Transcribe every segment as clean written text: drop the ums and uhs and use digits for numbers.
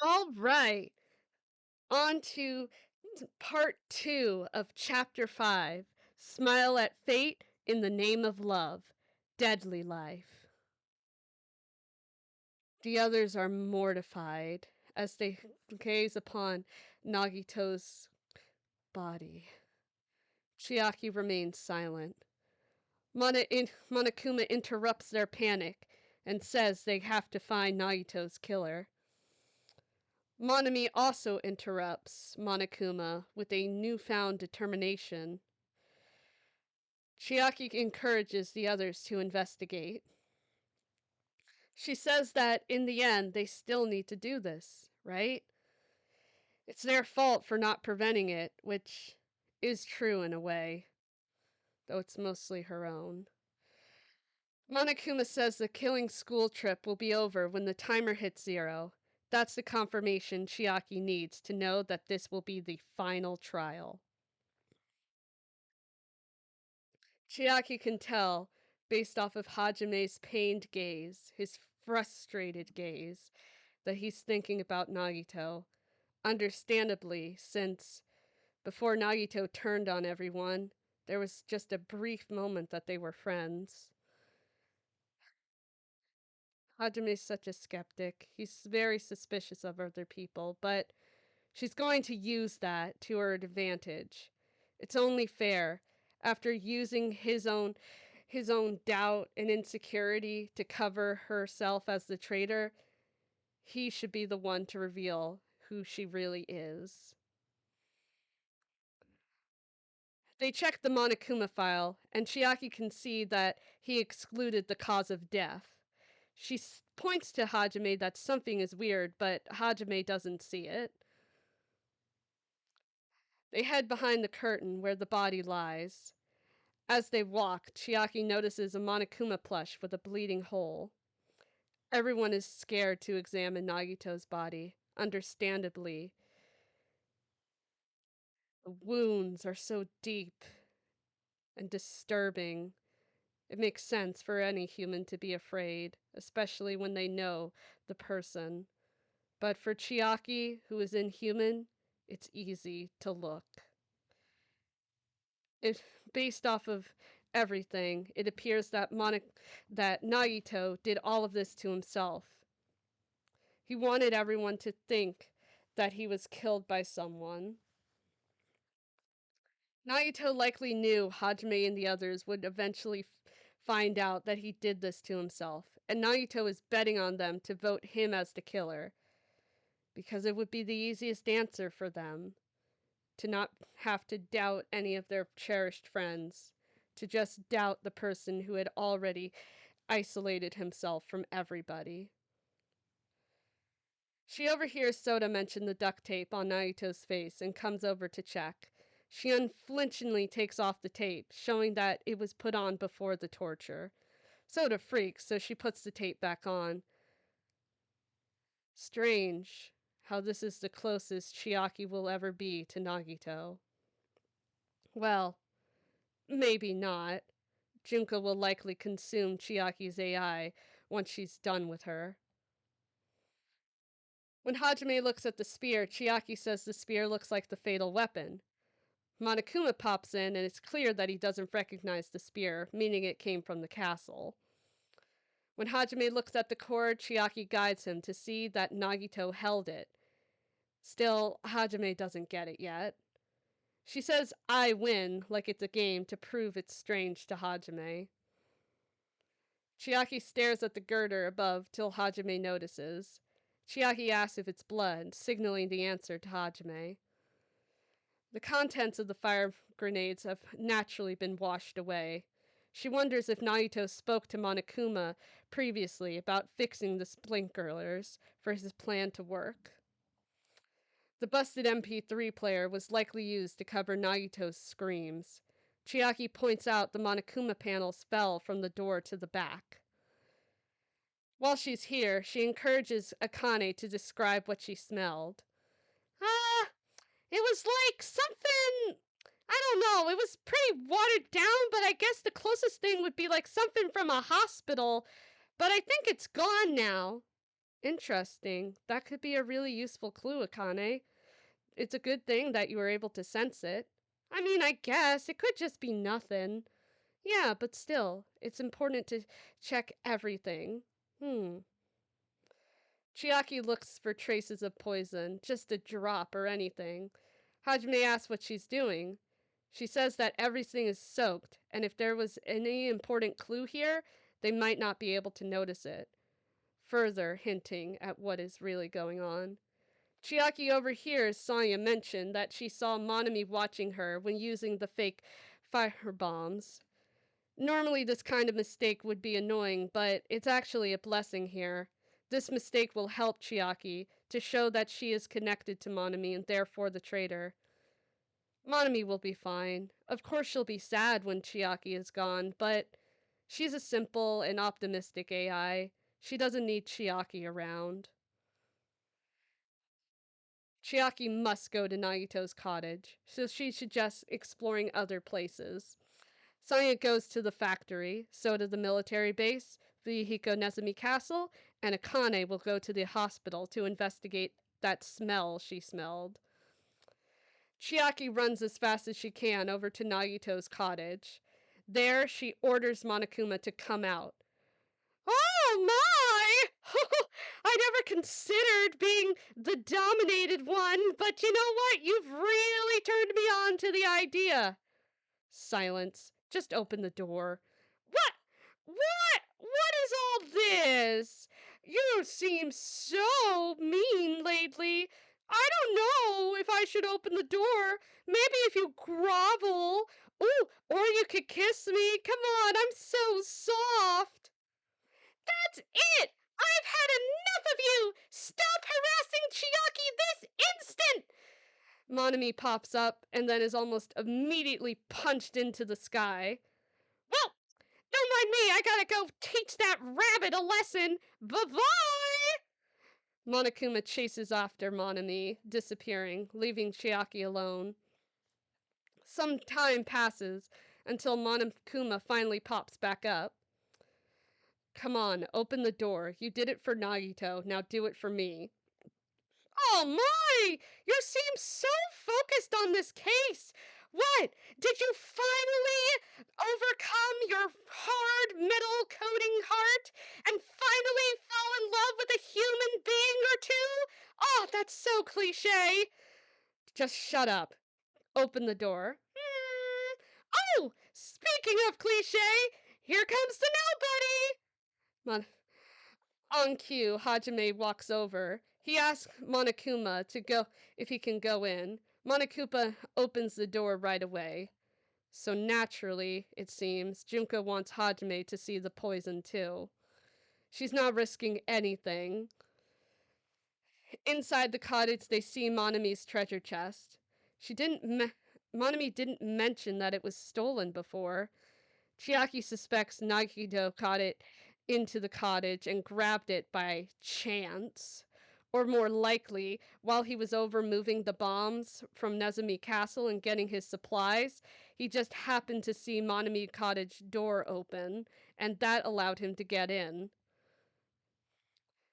All right, on to part 2 of chapter 5, Smile at Fate in the Name of Love, Deadly Life. The others are mortified as they gaze upon Nagito's body. Chiaki remains silent. Monokuma interrupts their panic and says they have to find Nagito's killer. Monami also interrupts Monokuma with a newfound determination. Chiaki encourages the others to investigate. She says that in the end, they still need to do this, right? It's their fault for not preventing it, which is true in a way, though it's mostly her own. Monokuma says the killing school trip will be over when the timer hits 0. That's the confirmation Chiaki needs to know that this will be the final trial. Chiaki can tell, based off of Hajime's pained gaze, his frustrated gaze, that he's thinking about Nagito. Understandably, since before Nagito turned on everyone, there was just a brief moment that they were friends. Hajime's such a skeptic. He's very suspicious of other people, but she's going to use that to her advantage. It's only fair. After using his own doubt and insecurity to cover herself as the traitor, he should be the one to reveal who she really is. They check the Monokuma file, and Chiaki can see that he excluded the cause of death. She points to Hajime that something is weird, but Hajime doesn't see it. They head behind the curtain where the body lies. As they walk, Chiaki notices a Monokuma plush with a bleeding hole. Everyone is scared to examine Nagito's body. Understandably, the wounds are so deep and disturbing. It makes sense for any human to be afraid, especially when they know the person. But for Chiaki, who is inhuman, it's easy to look. If based off of everything, it appears that that Nagito did all of this to himself. He wanted everyone to think that he was killed by someone. Nagito likely knew Hajime and the others would eventually find out that he did this to himself, and Nagito is betting on them to vote him as the killer, because it would be the easiest answer for them to not have to doubt any of their cherished friends, to just doubt the person who had already isolated himself from everybody. She overhears Soda mention the duct tape on Naito's face and comes over to check. She unflinchingly takes off the tape, showing that it was put on before the torture. Soda freaks, so she puts the tape back on. Strange how this is the closest Chiaki will ever be to Nagito. Well, maybe not. Junko will likely consume Chiaki's AI once she's done with her. When Hajime looks at the spear, Chiaki says the spear looks like the fatal weapon. Monokuma pops in, and it's clear that he doesn't recognize the spear, meaning it came from the castle. When Hajime looks at the cord, Chiaki guides him to see that Nagito held it. Still, Hajime doesn't get it yet. She says, "I win," like it's a game to prove it's strange to Hajime. Chiaki stares at the girder above till Hajime notices. Chiaki asks if it's blood, signaling the answer to Hajime. The contents of the fire grenades have naturally been washed away. She wonders if Naito spoke to Monokuma previously about fixing the sprinklers for his plan to work. The busted MP3 player was likely used to cover Naito's screams. Chiaki points out the Monokuma panels fell from the door to the back. While she's here, she encourages Akane to describe what she smelled. Ah, it was like something. I don't know. It was pretty watered down, but I guess the closest thing would be like something from a hospital. But I think it's gone now. Interesting. That could be a really useful clue, Akane. It's a good thing that you were able to sense it. I mean, I guess it could just be nothing. Yeah, but still, it's important to check everything. Hmm. Chiaki looks for traces of poison, just a drop or anything. Hajime asks what she's doing. She says that everything is soaked, and if there was any important clue here, they might not be able to notice it, further hinting at what is really going on. Chiaki overhears Sonya mention that she saw Monami watching her when using the fake fire bombs. Normally, this kind of mistake would be annoying, but it's actually a blessing here. This mistake will help Chiaki to show that she is connected to Monami and therefore the traitor. Monami will be fine. Of course, she'll be sad when Chiaki is gone, but she's a simple and optimistic AI. She doesn't need Chiaki around. Chiaki must go to Nagito's cottage, so she suggests exploring other places. Sonya goes to the factory, so to the military base, the Hiko Nezumi Castle, and Akane will go to the hospital to investigate that smell she smelled. Chiaki runs as fast as she can over to Nagito's cottage. There, she orders Monokuma to come out. Oh my! I never considered being the dominated one, but you know what? You've really turned me on to the idea. Silence. Just open the door. What? What is all this? You seem so mean lately. I don't know if I should open the door. Maybe if you grovel. Ooh, or you could kiss me. Come on, I'm so soft. That's it! I've had enough of you! Stop harassing Chiaki this instant! Monami pops up and then is almost immediately punched into the sky. Well, don't mind me, I gotta go teach that rabbit a lesson. Bye-bye! Monokuma chases after Monami, disappearing, leaving Chiaki alone. Some time passes until Monokuma finally pops back up. Come on, open the door. You did it for Nagito, now do it for me. Oh my! You seem so focused on this case. What? Did you finally overcome your hard metal coating heart and finally fall in love with a human being or two? Oh, that's so cliche. Just shut up. Open the door. Oh, speaking of cliche, here comes the nobody. On cue, Hajime walks over. He asks Monokuma to go if he can go in. Monokuma opens the door right away. So naturally, it seems, Junko wants Hajime to see the poison too. She's not risking anything. Inside the cottage, they see Monami's treasure chest. Monami didn't mention that it was stolen before. Chiaki suspects Nagito got it into the cottage and grabbed it by chance. Or more likely, while he was over moving the bombs from Nezumi Castle and getting his supplies, he just happened to see Monami Cottage door open, and that allowed him to get in.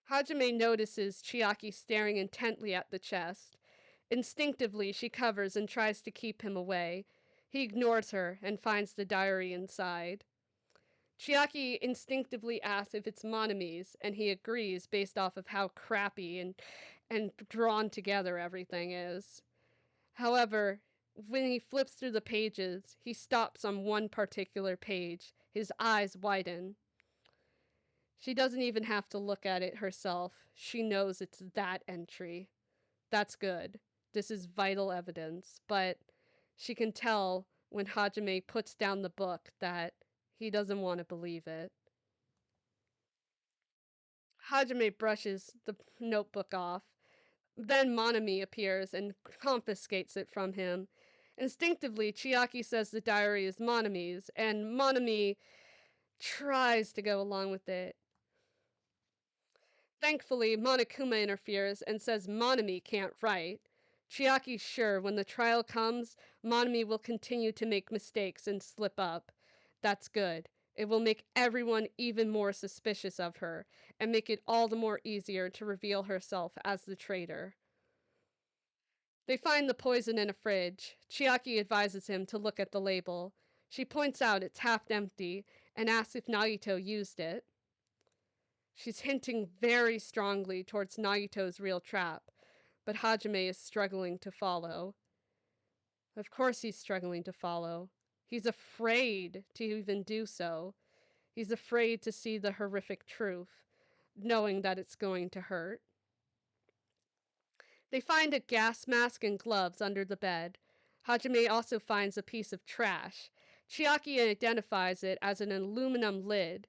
Hajime notices Chiaki staring intently at the chest. Instinctively, she covers and tries to keep him away. He ignores her and finds the diary inside. Chiaki instinctively asks if it's Monami's, and he agrees based off of how crappy and drawn together everything is. However, when he flips through the pages, he stops on one particular page. His eyes widen. She doesn't even have to look at it herself. She knows it's that entry. That's good. This is vital evidence, but she can tell when Hajime puts down the book that he doesn't want to believe it. Hajime brushes the notebook off. Then Monami appears and confiscates it from him. Instinctively, Chiaki says the diary is Monami's, and Monami tries to go along with it. Thankfully, Monokuma interferes and says Monami can't write. Chiaki's sure when the trial comes, Monami will continue to make mistakes and slip up. That's good. It will make everyone even more suspicious of her and make it all the more easier to reveal herself as the traitor. They find the poison in a fridge. Chiaki advises him to look at the label. She points out it's half empty and asks if Nagito used it. She's hinting very strongly towards Nagito's real trap, but Hajime is struggling to follow. Of course he's struggling to follow. He's afraid to even do so. He's afraid to see the horrific truth, knowing that it's going to hurt. They find a gas mask and gloves under the bed. Hajime also finds a piece of trash. Chiaki identifies it as an aluminum lid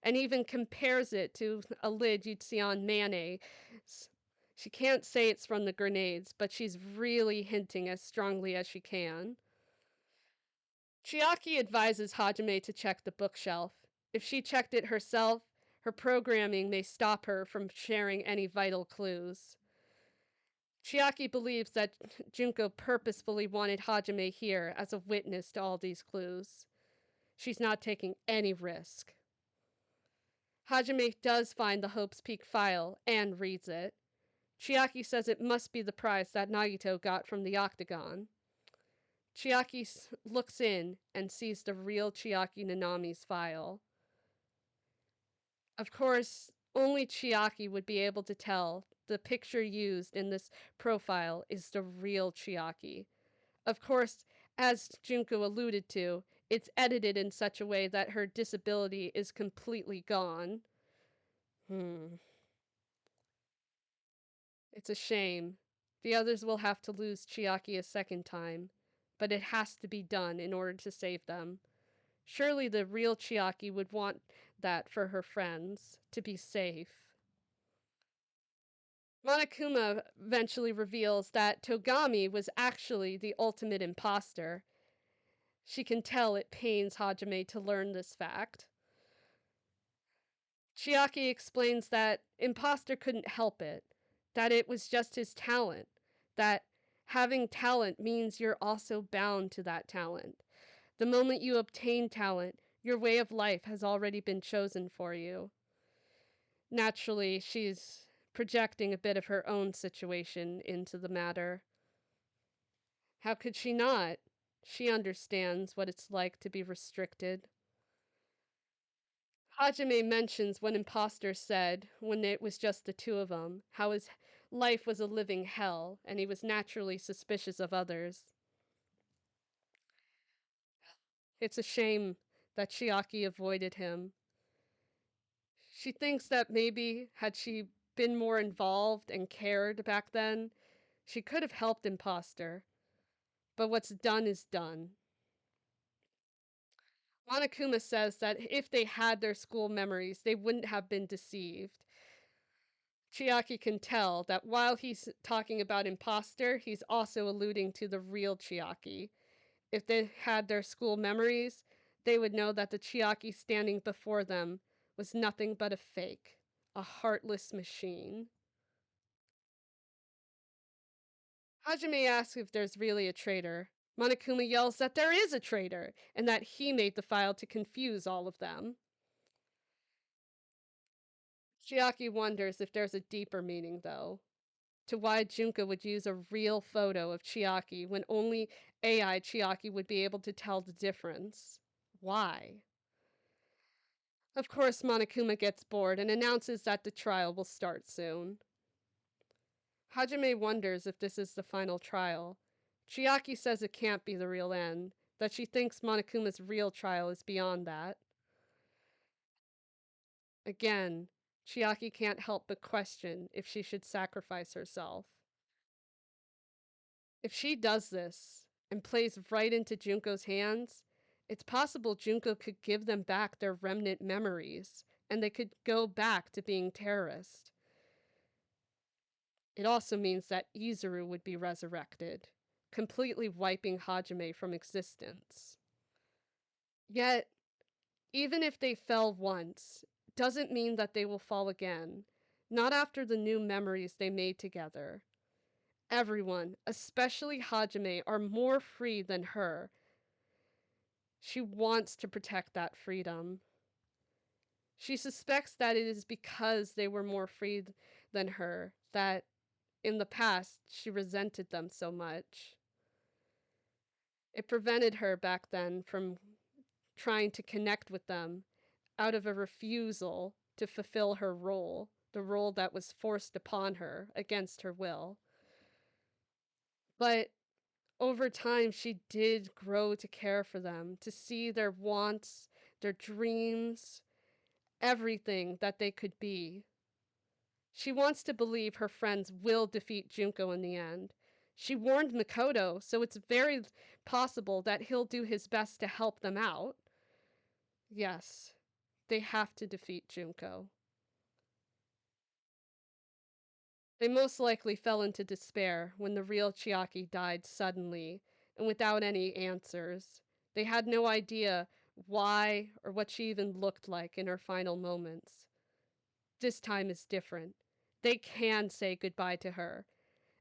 and even compares it to a lid you'd see on mayonnaise. She can't say it's from the grenades, but she's really hinting as strongly as she can. Chiaki advises Hajime to check the bookshelf. If she checked it herself, her programming may stop her from sharing any vital clues. Chiaki believes that Junko purposefully wanted Hajime here as a witness to all these clues. She's not taking any risk. Hajime does find the Hope's Peak file and reads it. Chiaki says it must be the prize that Nagito got from the Octagon. Chiaki looks in and sees the real Chiaki Nanami's file. Of course, only Chiaki would be able to tell the picture used in this profile is the real Chiaki. Of course, as Junko alluded to, it's edited in such a way that her disability is completely gone. It's a shame. The others will have to lose Chiaki a second time, but it has to be done in order to save them. Surely the real Chiaki would want that for her friends, to be safe. Monokuma eventually reveals that Togami was actually the ultimate imposter. She can tell it pains Hajime to learn this fact. Chiaki explains that imposter couldn't help it, that it was just his talent, that having talent means you're also bound to that talent. The moment you obtain talent, your way of life has already been chosen for you. Naturally, she's projecting a bit of her own situation into the matter. How could she not? She understands what it's like to be restricted. Hajime mentions what Imposter said when it was just the two of them, how his life was a living hell, and he was naturally suspicious of others. It's a shame that Chiaki avoided him. She thinks that maybe, had she been more involved and cared back then, she could have helped Imposter. But what's done is done. Monokuma says that if they had their school memories, they wouldn't have been deceived. Chiaki can tell that while he's talking about imposter, he's also alluding to the real Chiaki. If they had their school memories, they would know that the Chiaki standing before them was nothing but a fake, a heartless machine. Hajime asks if there's really a traitor. Monokuma yells that there is a traitor, and that he made the file to confuse all of them. Chiaki wonders if there's a deeper meaning, though, to why Junko would use a real photo of Chiaki when only AI Chiaki would be able to tell the difference. Why? Of course, Monokuma gets bored and announces that the trial will start soon. Hajime wonders if this is the final trial. Chiaki says it can't be the real end, that she thinks Monokuma's real trial is beyond that. Again, Chiaki can't help but question if she should sacrifice herself. If she does this and plays right into Junko's hands, it's possible Junko could give them back their remnant memories, and they could go back to being terrorists. It also means that Izuru would be resurrected, completely wiping Hajime from existence. Yet, even if they fell once, doesn't mean that they will fall again, not after the new memories they made together. Everyone, especially Hajime, are more free than her. She wants to protect that freedom. She suspects that it is because they were more free than her that in the past she resented them so much. It prevented her back then from trying to connect with them out of a refusal to fulfill her role, the role that was forced upon her against her will. But over time, she did grow to care for them, to see their wants, their dreams, everything that they could be. She wants to believe her friends will defeat Junko in the end. She warned Makoto, so it's very possible that he'll do his best to help them out. Yes, they have to defeat Junko. They most likely fell into despair when the real Chiaki died suddenly and without any answers. They had no idea why or what she even looked like in her final moments. This time is different. They can say goodbye to her,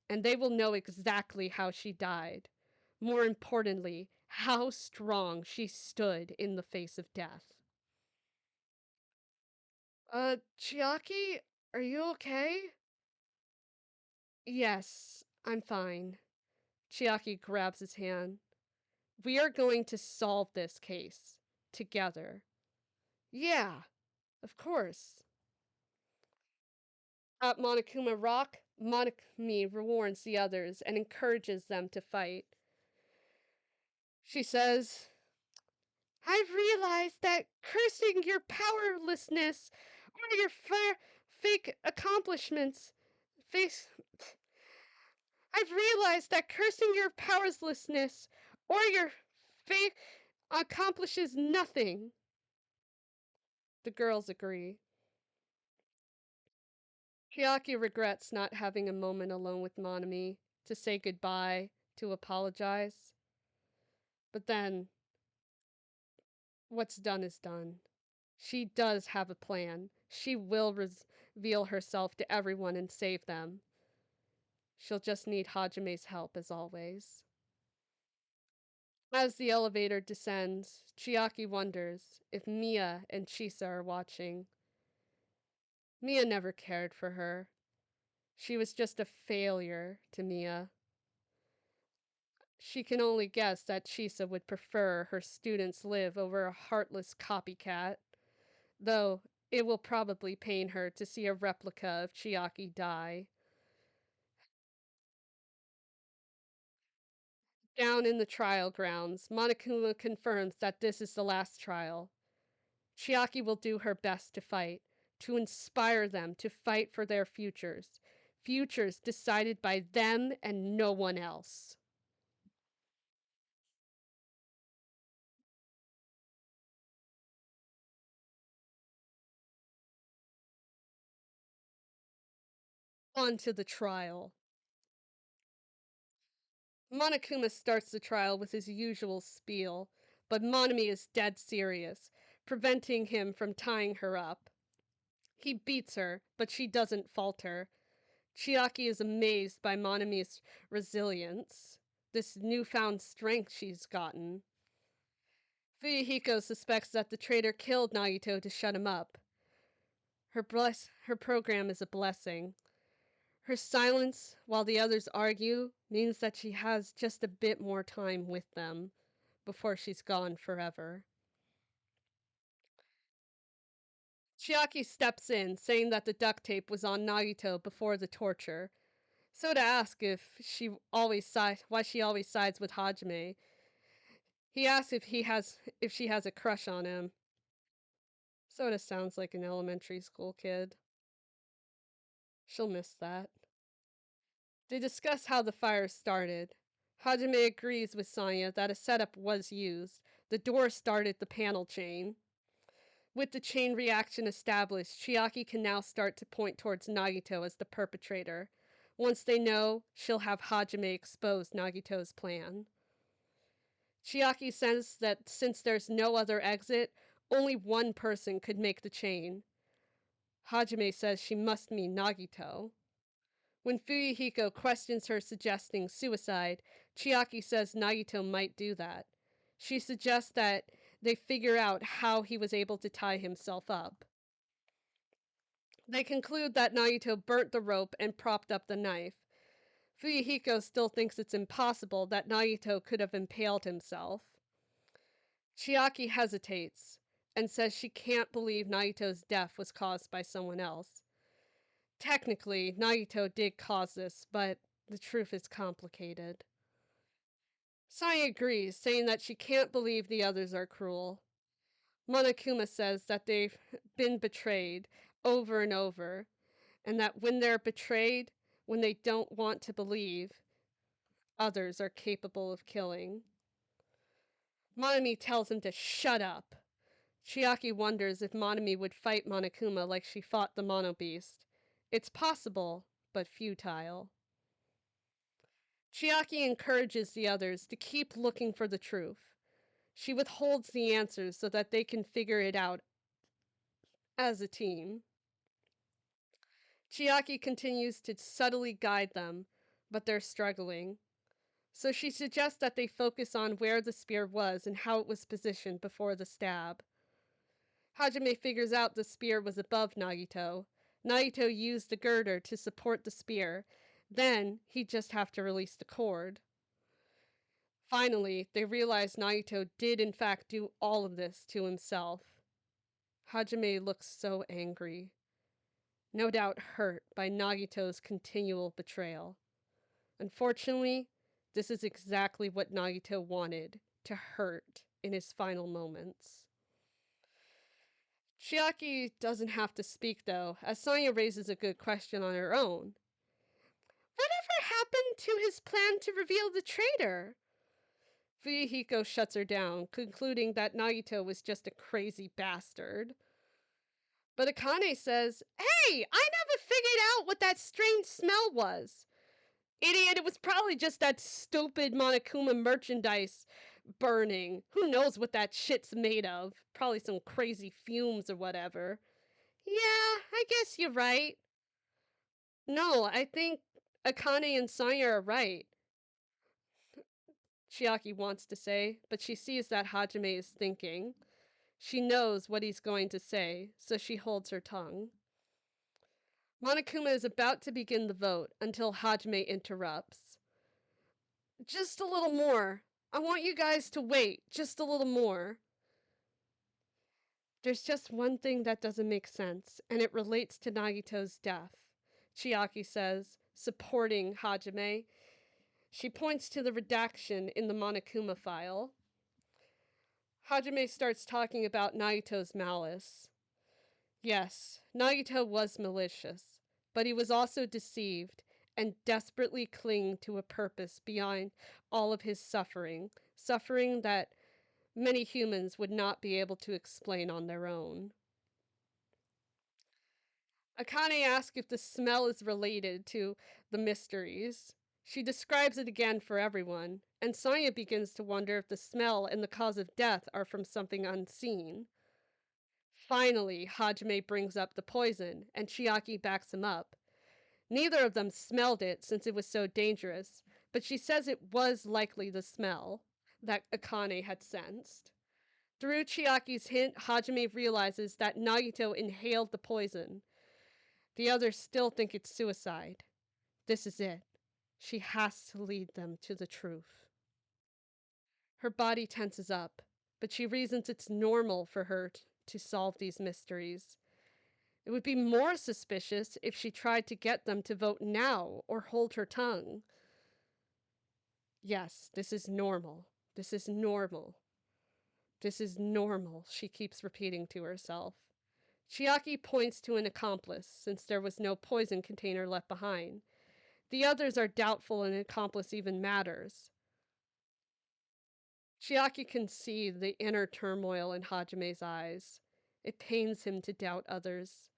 and they will know exactly how she died. More importantly, how strong she stood in the face of death. Chiaki, are you okay? Yes, I'm fine. Chiaki grabs his hand. We are going to solve this case together. Yeah, of course. At Monokuma Rock, Monokumi warns the others and encourages them to fight. She says, I've realized that cursing your powerlessness or your fake accomplishments, face. I've realized that cursing your powerlessness or your fake accomplishes nothing. The girls agree. Chiaki regrets not having a moment alone with Monami to say goodbye, to apologize. But then, what's done is done. She does have a plan. She will reveal herself to everyone and save them. She'll just need Hajame's help as always. As the elevator descends, Chiaki wonders if Mia and Chisa are watching. Mia never cared for her. She was just a failure to Mia. She can only guess that Chisa would prefer her students live over a heartless copycat, though it will probably pain her to see a replica of Chiaki die. Down in the trial grounds, Monokuma confirms that this is the last trial. Chiaki will do her best to fight, to inspire them to fight for their futures. Futures decided by them and no one else. On to the trial. Monokuma starts the trial with his usual spiel, but Monami is dead serious, preventing him from tying her up. He beats her, but she doesn't falter. Chiaki is amazed by Monami's resilience, this newfound strength she's gotten. Fuyuhiko suspects that the traitor killed Nagito to shut him up. Her program is a blessing. Her silence, while the others argue, means that she has just a bit more time with them before she's gone forever. Chiaki steps in, saying that the duct tape was on Nagito before the torture. Soda asks why she always sides with Hajime. He asks if she has a crush on him. Soda sounds like an elementary school kid. She'll miss that. They discuss how the fire started. Hajime agrees with Sanya that a setup was used. The door started the panel chain. With the chain reaction established, Chiaki can now start to point towards Nagito as the perpetrator. Once they know, she'll have Hajime expose Nagito's plan. Chiaki says that since there's no other exit, only one person could make the chain. Hajime says she must mean Nagito. When Fuyuhiko questions her suggesting suicide, Chiaki says Nagito might do that. She suggests that they figure out how he was able to tie himself up. They conclude that Naito burnt the rope and propped up the knife. Fuyuhiko still thinks it's impossible that Naito could have impaled himself. Chiaki hesitates and says she can't believe Naito's death was caused by someone else. Technically, Naito did cause this, but the truth is complicated. Sai agrees, saying that she can't believe the others are cruel. Monokuma says that they've been betrayed over and over, and that when they're betrayed, when they don't want to believe, others are capable of killing. Monami tells him to shut up. Chiaki wonders if Monami would fight Monokuma like she fought the Mono Beast. It's possible, but futile. Chiaki encourages the others to keep looking for the truth. She withholds the answers so that they can figure it out as a team. Chiaki continues to subtly guide them, but they're struggling. So she suggests that they focus on where the spear was and how it was positioned before the stab. Hajime figures out the spear was above Nagito. Nagito used the girder to support the spear. Then he'd just have to release the cord. Finally, they realize Nagito did in fact do all of this to himself. Hajime looks so angry, no doubt hurt by Nagito's continual betrayal. Unfortunately, this is exactly what Nagito wanted, to hurt in his final moments. Chiaki doesn't have to speak though, as Sonya raises a good question on her own. Whatever happened to his plan to reveal the traitor? Fuyuhiko shuts her down, concluding that Nagito was just a crazy bastard. But Akane says, "Hey, I never figured out what that strange smell was. Idiot, it was probably just that stupid Monokuma merchandise burning. Who knows what that shit's made of? Probably some crazy fumes or whatever." Yeah, I guess you're right. No, I think Akane and Saya are right, Chiaki wants to say, but she sees that Hajime is thinking. She knows what he's going to say, so she holds her tongue. Monokuma is about to begin the vote until Hajime interrupts. Just a little more. I want you guys to wait just a little more. There's just one thing that doesn't make sense, and it relates to Nagito's death, Chiaki says, supporting Hajime. She points to the redaction in the Monokuma file. Hajime starts talking about Nagito's malice. Yes, Nagito was malicious, but he was also deceived and desperately clinging to a purpose beyond all of his suffering, suffering that many humans would not be able to explain on their own. Akane asks if the smell is related to the mysteries. She describes it again for everyone, and Sonya begins to wonder if the smell and the cause of death are from something unseen. Finally, Hajime brings up the poison, and Chiaki backs him up. Neither of them smelled it since it was so dangerous, but she says it was likely the smell that Akane had sensed. Through Chiaki's hint, Hajime realizes that Nagito inhaled the poison. The others still think it's suicide. This is it. She has to lead them to the truth. Her body tenses up, but she reasons it's normal for her to solve these mysteries. It would be more suspicious if she tried to get them to vote now or hold her tongue. Yes, this is normal. This is normal. This is normal, she keeps repeating to herself. Chiaki points to an accomplice, since there was no poison container left behind. The others are doubtful an accomplice even matters. Chiaki can see the inner turmoil in Hajime's eyes. It pains him to doubt others.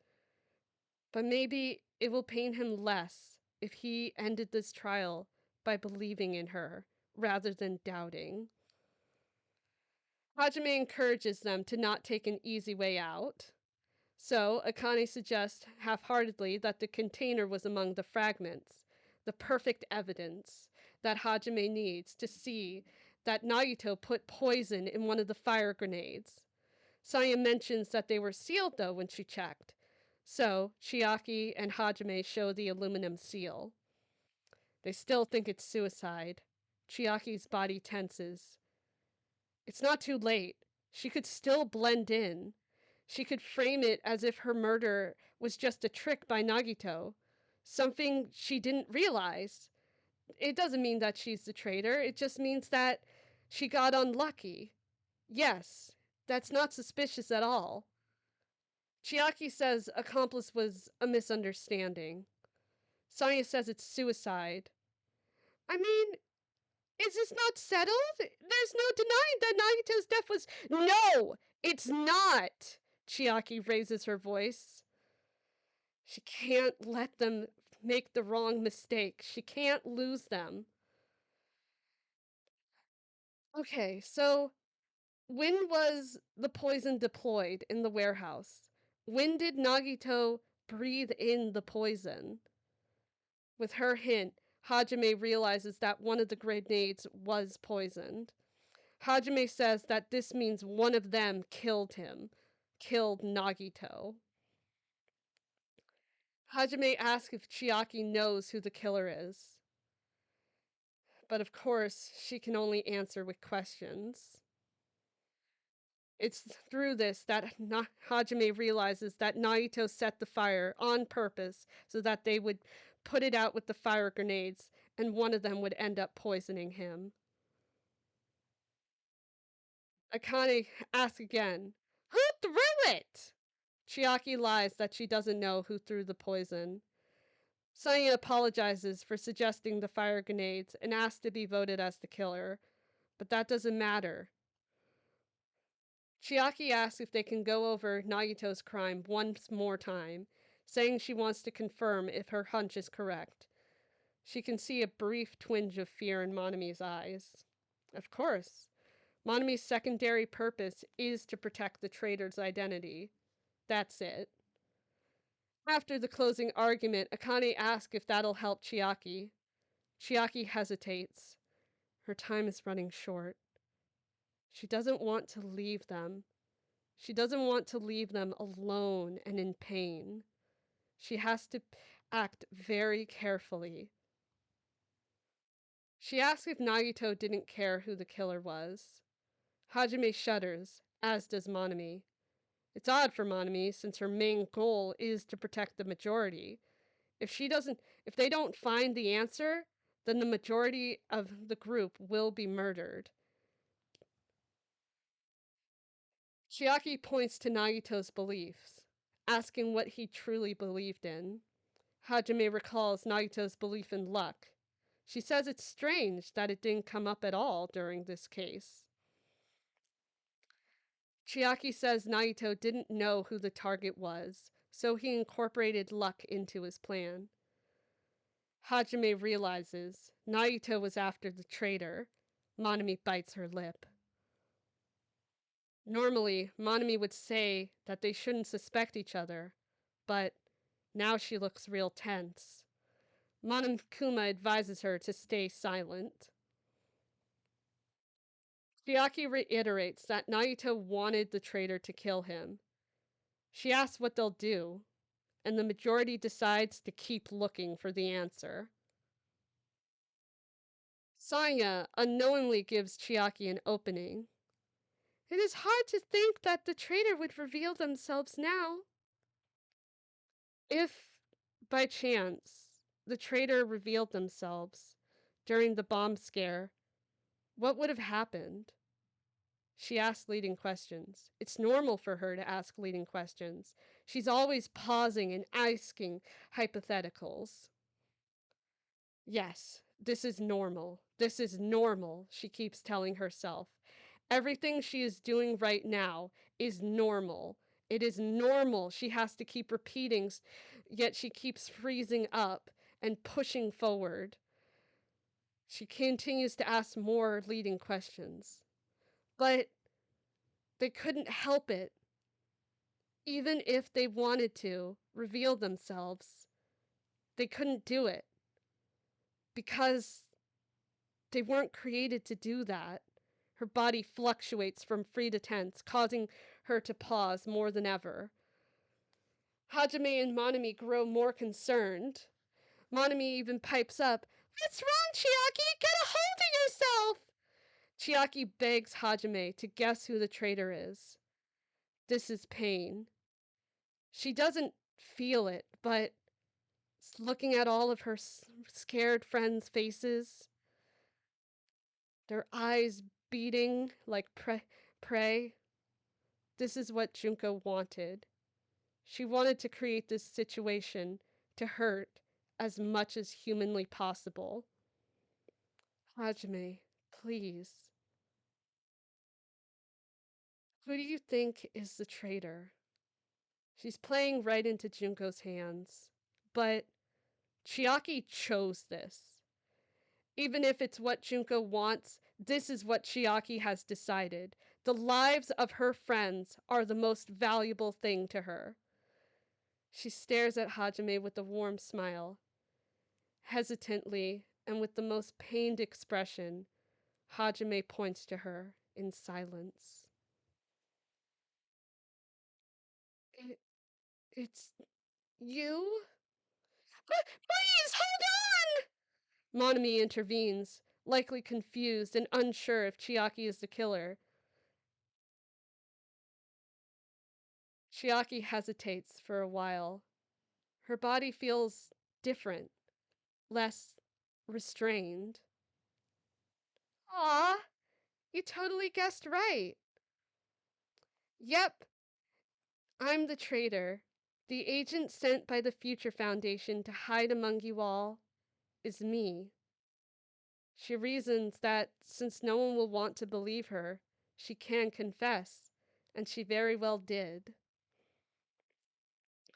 But maybe it will pain him less if he ended this trial by believing in her rather than doubting. Hajime encourages them to not take an easy way out. So, Akane suggests half-heartedly that the container was among the fragments, the perfect evidence that Hajime needs to see that Nagito put poison in one of the fire grenades. Saya mentions that they were sealed, though, when she checked, So, Chiaki and Hajime show the aluminum seal. They still think it's suicide. Chiaki's body tenses. It's not too late. She could still blend in. She could frame it as if her murder was just a trick by Nagito, something she didn't realize. It doesn't mean that she's the traitor, it just means that she got unlucky. Yes, that's not suspicious at all. Chiaki says accomplice was a misunderstanding. Sonya says it's suicide. I mean, is this not settled? There's no denying that Nagito's death was. No, it's not! Chiaki raises her voice. She can't let them make the wrong mistake. She can't lose them. Okay, so when was the poison deployed in the warehouse? When did Nagito breathe in the poison? With her hint, Hajime realizes that one of the grenades was poisoned. Hajime says that this means one of them killed him, killed Nagito. Hajime asks if Chiaki knows who the killer is. But of course, she can only answer with questions. It's through this that Hajime realizes that Naito set the fire on purpose so that they would put it out with the fire grenades and one of them would end up poisoning him. Akane asks again, "Who threw it?" Chiaki lies that she doesn't know who threw the poison. Saya apologizes for suggesting the fire grenades and asks to be voted as the killer, but that doesn't matter. Chiaki asks if they can go over Nagito's crime once more time, saying she wants to confirm if her hunch is correct. She can see a brief twinge of fear in Monami's eyes. Of course, Monami's secondary purpose is to protect the traitor's identity. That's it. After the closing argument, Akane asks if that'll help Chiaki. Chiaki hesitates. Her time is running short. She doesn't want to leave them. She doesn't want to leave them alone and in pain. She has to act very carefully. She asks if Nagito didn't care who the killer was. Hajime shudders, as does Monami. It's odd for Monami, since her main goal is to protect the majority. If they don't find the answer, then the majority of the group will be murdered. Chiaki points to Nagito's beliefs, asking what he truly believed in. Hajime recalls Nagito's belief in luck. She says it's strange that it didn't come up at all during this case. Chiaki says Nagito didn't know who the target was, so he incorporated luck into his plan. Hajime realizes Nagito was after the traitor. Monami bites her lip. Normally, Monami would say that they shouldn't suspect each other, but now she looks real tense. Monokuma advises her to stay silent. Chiaki reiterates that Nagito wanted the traitor to kill him. She asks what they'll do, and the majority decides to keep looking for the answer. Saya unknowingly gives Chiaki an opening. It is hard to think that the traitor would reveal themselves now. If, by chance, the traitor revealed themselves during the bomb scare, what would have happened? She asks leading questions. It's normal for her to ask leading questions. She's always pausing and asking hypotheticals. Yes, this is normal. This is normal, she keeps telling herself. Everything she is doing right now is normal. It is normal. She has to keep repeating, yet she keeps freezing up and pushing forward. She continues to ask more leading questions. But they couldn't help it. Even if they wanted to reveal themselves, they couldn't do it. Because they weren't created to do that. Her body fluctuates from free to tense, causing her to pause more than ever. Hajime and Monami grow more concerned. Monami even pipes up, "What's wrong, Chiaki? Get a hold of yourself!" Chiaki begs Hajime to guess who the traitor is. This is pain. She doesn't feel it, but looking at all of her scared friends' faces, their eyes beating like prey, this is what Junko wanted. She wanted to create this situation to hurt as much as humanly possible. Hajime, please. Who do you think is the traitor? She's playing right into Junko's hands. But Chiaki chose this. Even if it's what Junko wants, this is what Chiaki has decided. The lives of her friends are the most valuable thing to her. She stares at Hajime with a warm smile. Hesitantly, and with the most pained expression, Hajime points to her in silence. It's you? Please, hold on! Monami intervenes, likely confused and unsure if Chiaki is the killer. Chiaki hesitates for a while. Her body feels different, less restrained. Aw, you totally guessed right. Yep, I'm the traitor. The agent sent by the Future Foundation to hide among you all is me. She reasons that since no one will want to believe her, she can confess, and she very well did.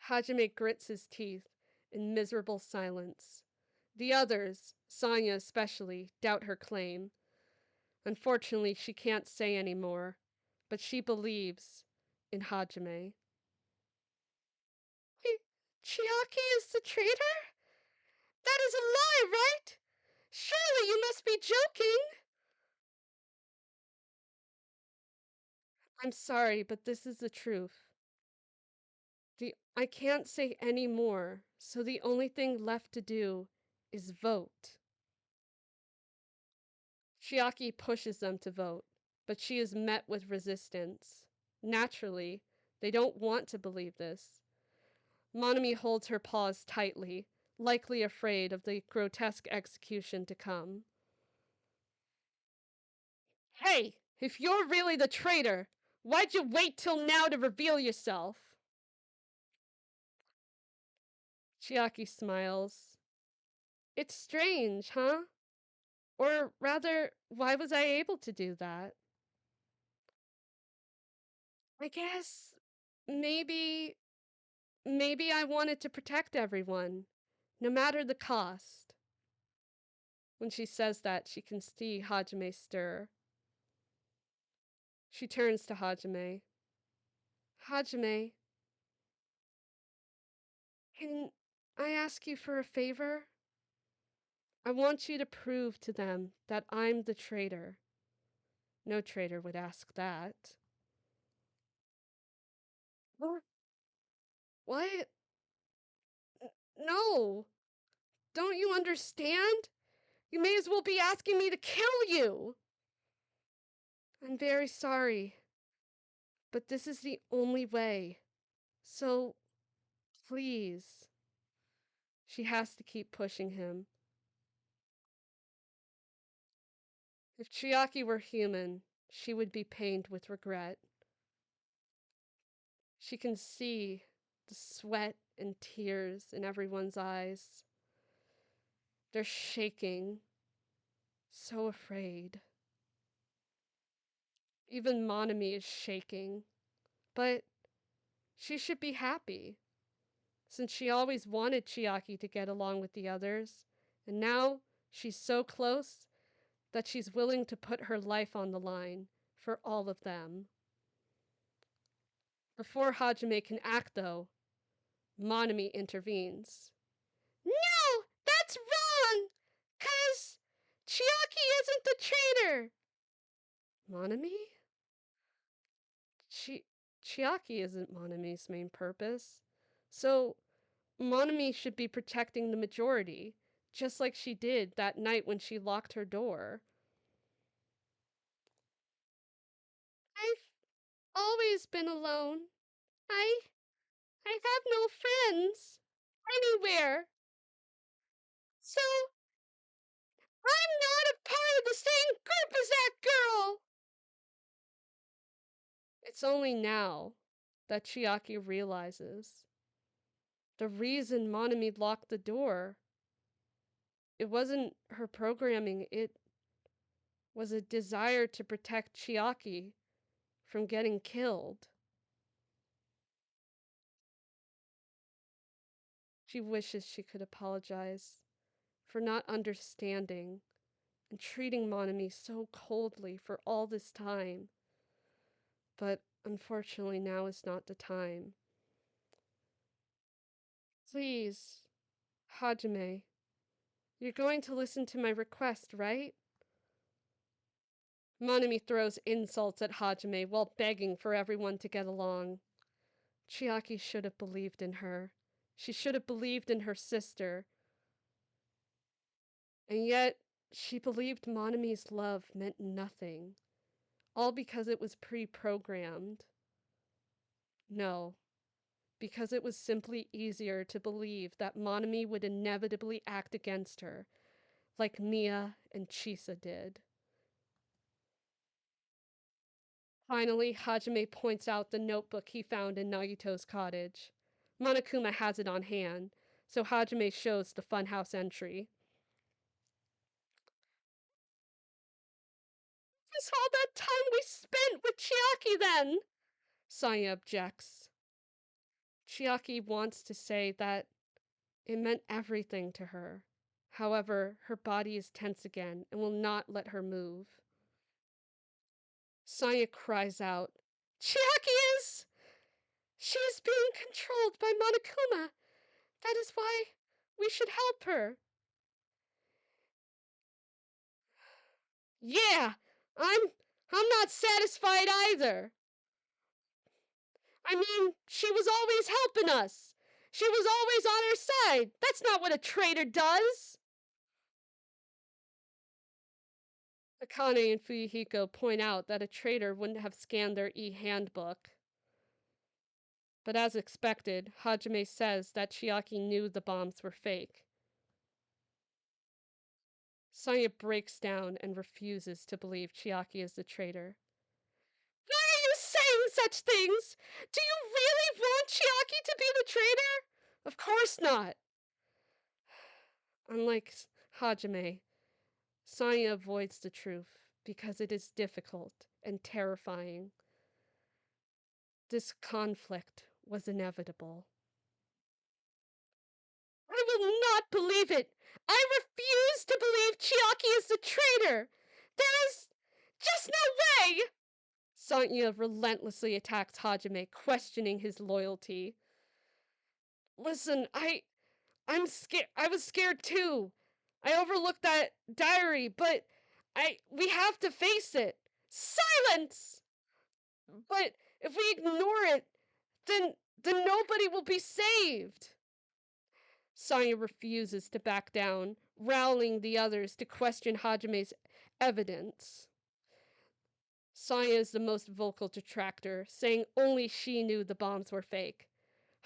Hajime grits his teeth in miserable silence. The others, Sonya especially, doubt her claim. Unfortunately, she can't say any more, but she believes in Hajime. Chiaki is the traitor? That is a lie, right? Surely you must be joking. I'm sorry, but this is the truth. I can't say any more, so the only thing left to do is vote. Chiaki pushes them to vote, but she is met with resistance. Naturally, they don't want to believe this. Monami holds her paws tightly, likely afraid of the grotesque execution to come. Hey, if you're really the traitor, why'd you wait till now to reveal yourself? Chiaki smiles. It's strange, huh? Or rather, why was I able to do that? I guess maybe maybe I wanted to protect everyone, no matter the cost. When she says that, she can see Hajime stir. She turns to Hajime. Hajime, can I ask you for a favor? I want you to prove to them that I'm the traitor. No traitor would ask that. What? No! Don't you understand? You may as well be asking me to kill you! I'm very sorry, but this is the only way. So, please. She has to keep pushing him. If Chiaki were human, she would be pained with regret. She can see the sweat and tears in everyone's eyes. They're shaking, so afraid. Even Monami is shaking. But she should be happy, since she always wanted Chiaki to get along with the others, and now she's so close that she's willing to put her life on the line for all of them. Before Hajime can act, though, Monami intervenes. No, that's wrong! 'Cause Chiaki isn't the traitor! Monami? Chiaki isn't Monami's main purpose. So, Monami should be protecting the majority, just like she did that night when she locked her door. I've always been alone. I I have no friends anywhere. So I'm not a part of the same group as that girl. It's only now that Chiaki realizes the reason Monami locked the door. It wasn't her programming, it was a desire to protect Chiaki from getting killed. She wishes she could apologize for not understanding and treating Monami so coldly for all this time. But unfortunately, now is not the time. Please, Hajime, you're going to listen to my request, right? Monami throws insults at Hajime while begging for everyone to get along. Chiaki should have believed in her. She should have believed in her sister. And yet, she believed Monami's love meant nothing, all because it was pre-programmed. No, because it was simply easier to believe that Monami would inevitably act against her, like Mia and Chisa did. Finally, Hajime points out the notebook he found in Nagito's cottage. Monokuma has it on hand, so Hajime shows the funhouse entry. "It's all that time we spent with Chiaki then!" Saya objects. Chiaki wants to say that it meant everything to her. However, her body is tense again and will not let her move. Saya cries out, "Chiaki is! She is being controlled by Monokuma! That is why we should help her." "Yeah, I'm not satisfied either. I mean, she was always helping us. She was always on our side. That's not what a traitor does." Akane and Fuyuhiko point out that a traitor wouldn't have scanned their e-handbook. But as expected, Hajime says that Chiaki knew the bombs were fake. Saya breaks down and refuses to believe Chiaki is the traitor. "Why are you saying such things? Do you really want Chiaki to be the traitor? Of course not." Unlike Hajime, Saya avoids the truth because it is difficult and terrifying. This conflict was inevitable. "I will not believe it! I refuse to believe Chiaki is the traitor! There is just no way!" Sanya relentlessly attacks Hajime, questioning his loyalty. "Listen, I'm scared. I was scared too. I overlooked that diary, but we have to face it." "Silence!" "But if we ignore it, then nobody will be saved." Sanya refuses to back down, rallying the others to question Hajime's evidence. Sanya is the most vocal detractor, saying only she knew the bombs were fake.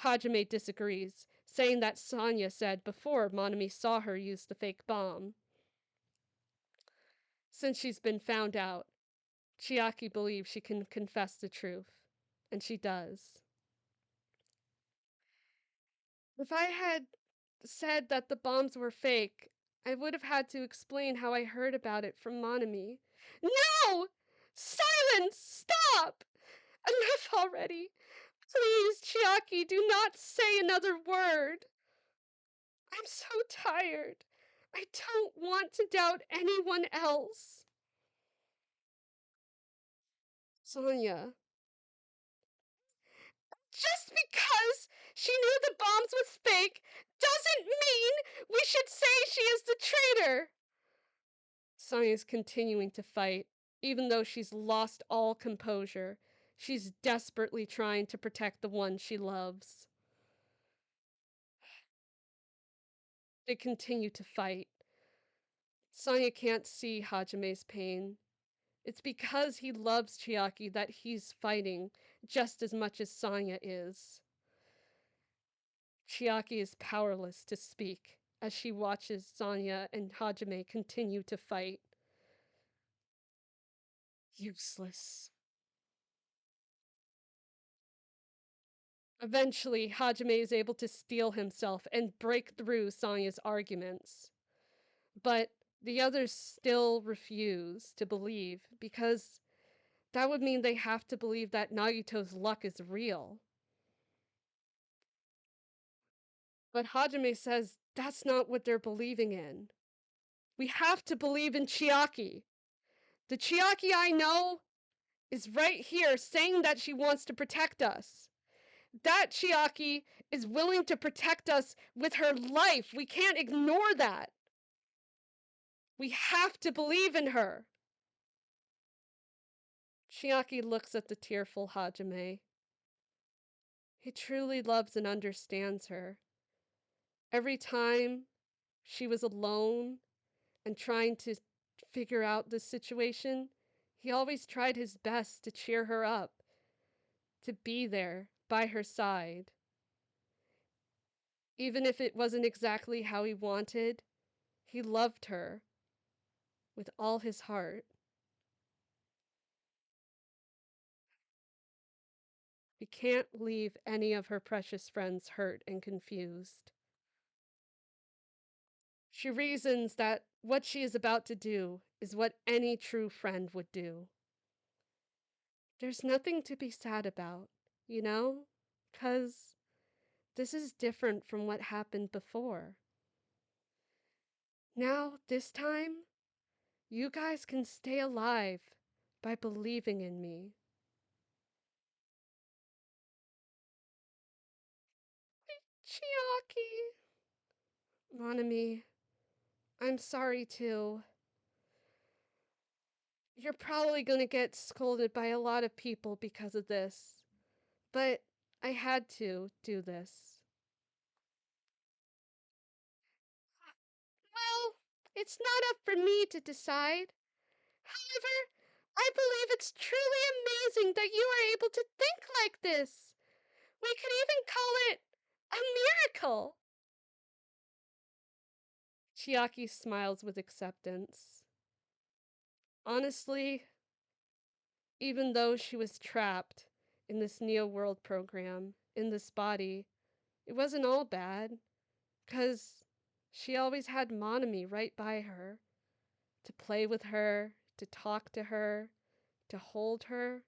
Hajime disagrees, saying that Sanya said before Monami saw her use the fake bomb. Since she's been found out, Chiaki believes she can confess the truth, and she does. "If I had said that the bombs were fake, I would have had to explain how I heard about it from Monami." "No! Silence! Stop! Enough already! Please, Chiaki, do not say another word. I'm so tired. I don't want to doubt anyone else." Sonia. "Just because she knew the bombs was fake doesn't mean we should say she is the traitor." Sonia's continuing to fight, even though she's lost all composure. She's desperately trying to protect the one she loves. They continue to fight. Sonya can't see Hajame's pain. It's because he loves Chiaki that he's fighting just as much as Sonya is. Chiaki is powerless to speak as she watches Sonya and Hajime continue to fight. Useless. Eventually, Hajime is able to steel himself and break through Sonya's arguments. But the others still refuse to believe because that would mean they have to believe that Nagito's luck is real. But Hajime says that's not what they're believing in. We have to believe in Chiaki. The Chiaki I know is right here saying that she wants to protect us. That Chiaki is willing to protect us with her life. We can't ignore that. We have to believe in her. Chiaki looks at the tearful Hajime. He truly loves and understands her. Every time she was alone and trying to figure out the situation, he always tried his best to cheer her up, to be there by her side. Even if it wasn't exactly how he wanted, he loved her with all his heart. He can't leave any of her precious friends hurt and confused. She reasons that what she is about to do is what any true friend would do. There's nothing to be sad about, you know? 'Cause this is different from what happened before. Now, this time, you guys can stay alive by believing in me. Chiaki. Mon ami, I'm sorry too. You're probably gonna get scolded by a lot of people because of this, but I had to do this. Well, it's not up for me to decide. However, I believe it's truly amazing that you are able to think like this. We could even call it a miracle. Chiaki smiles with acceptance. Honestly, even though she was trapped in this Neo World program, in this body, it wasn't all bad, 'cause she always had Monami right by her, to play with her, to talk to her, to hold her.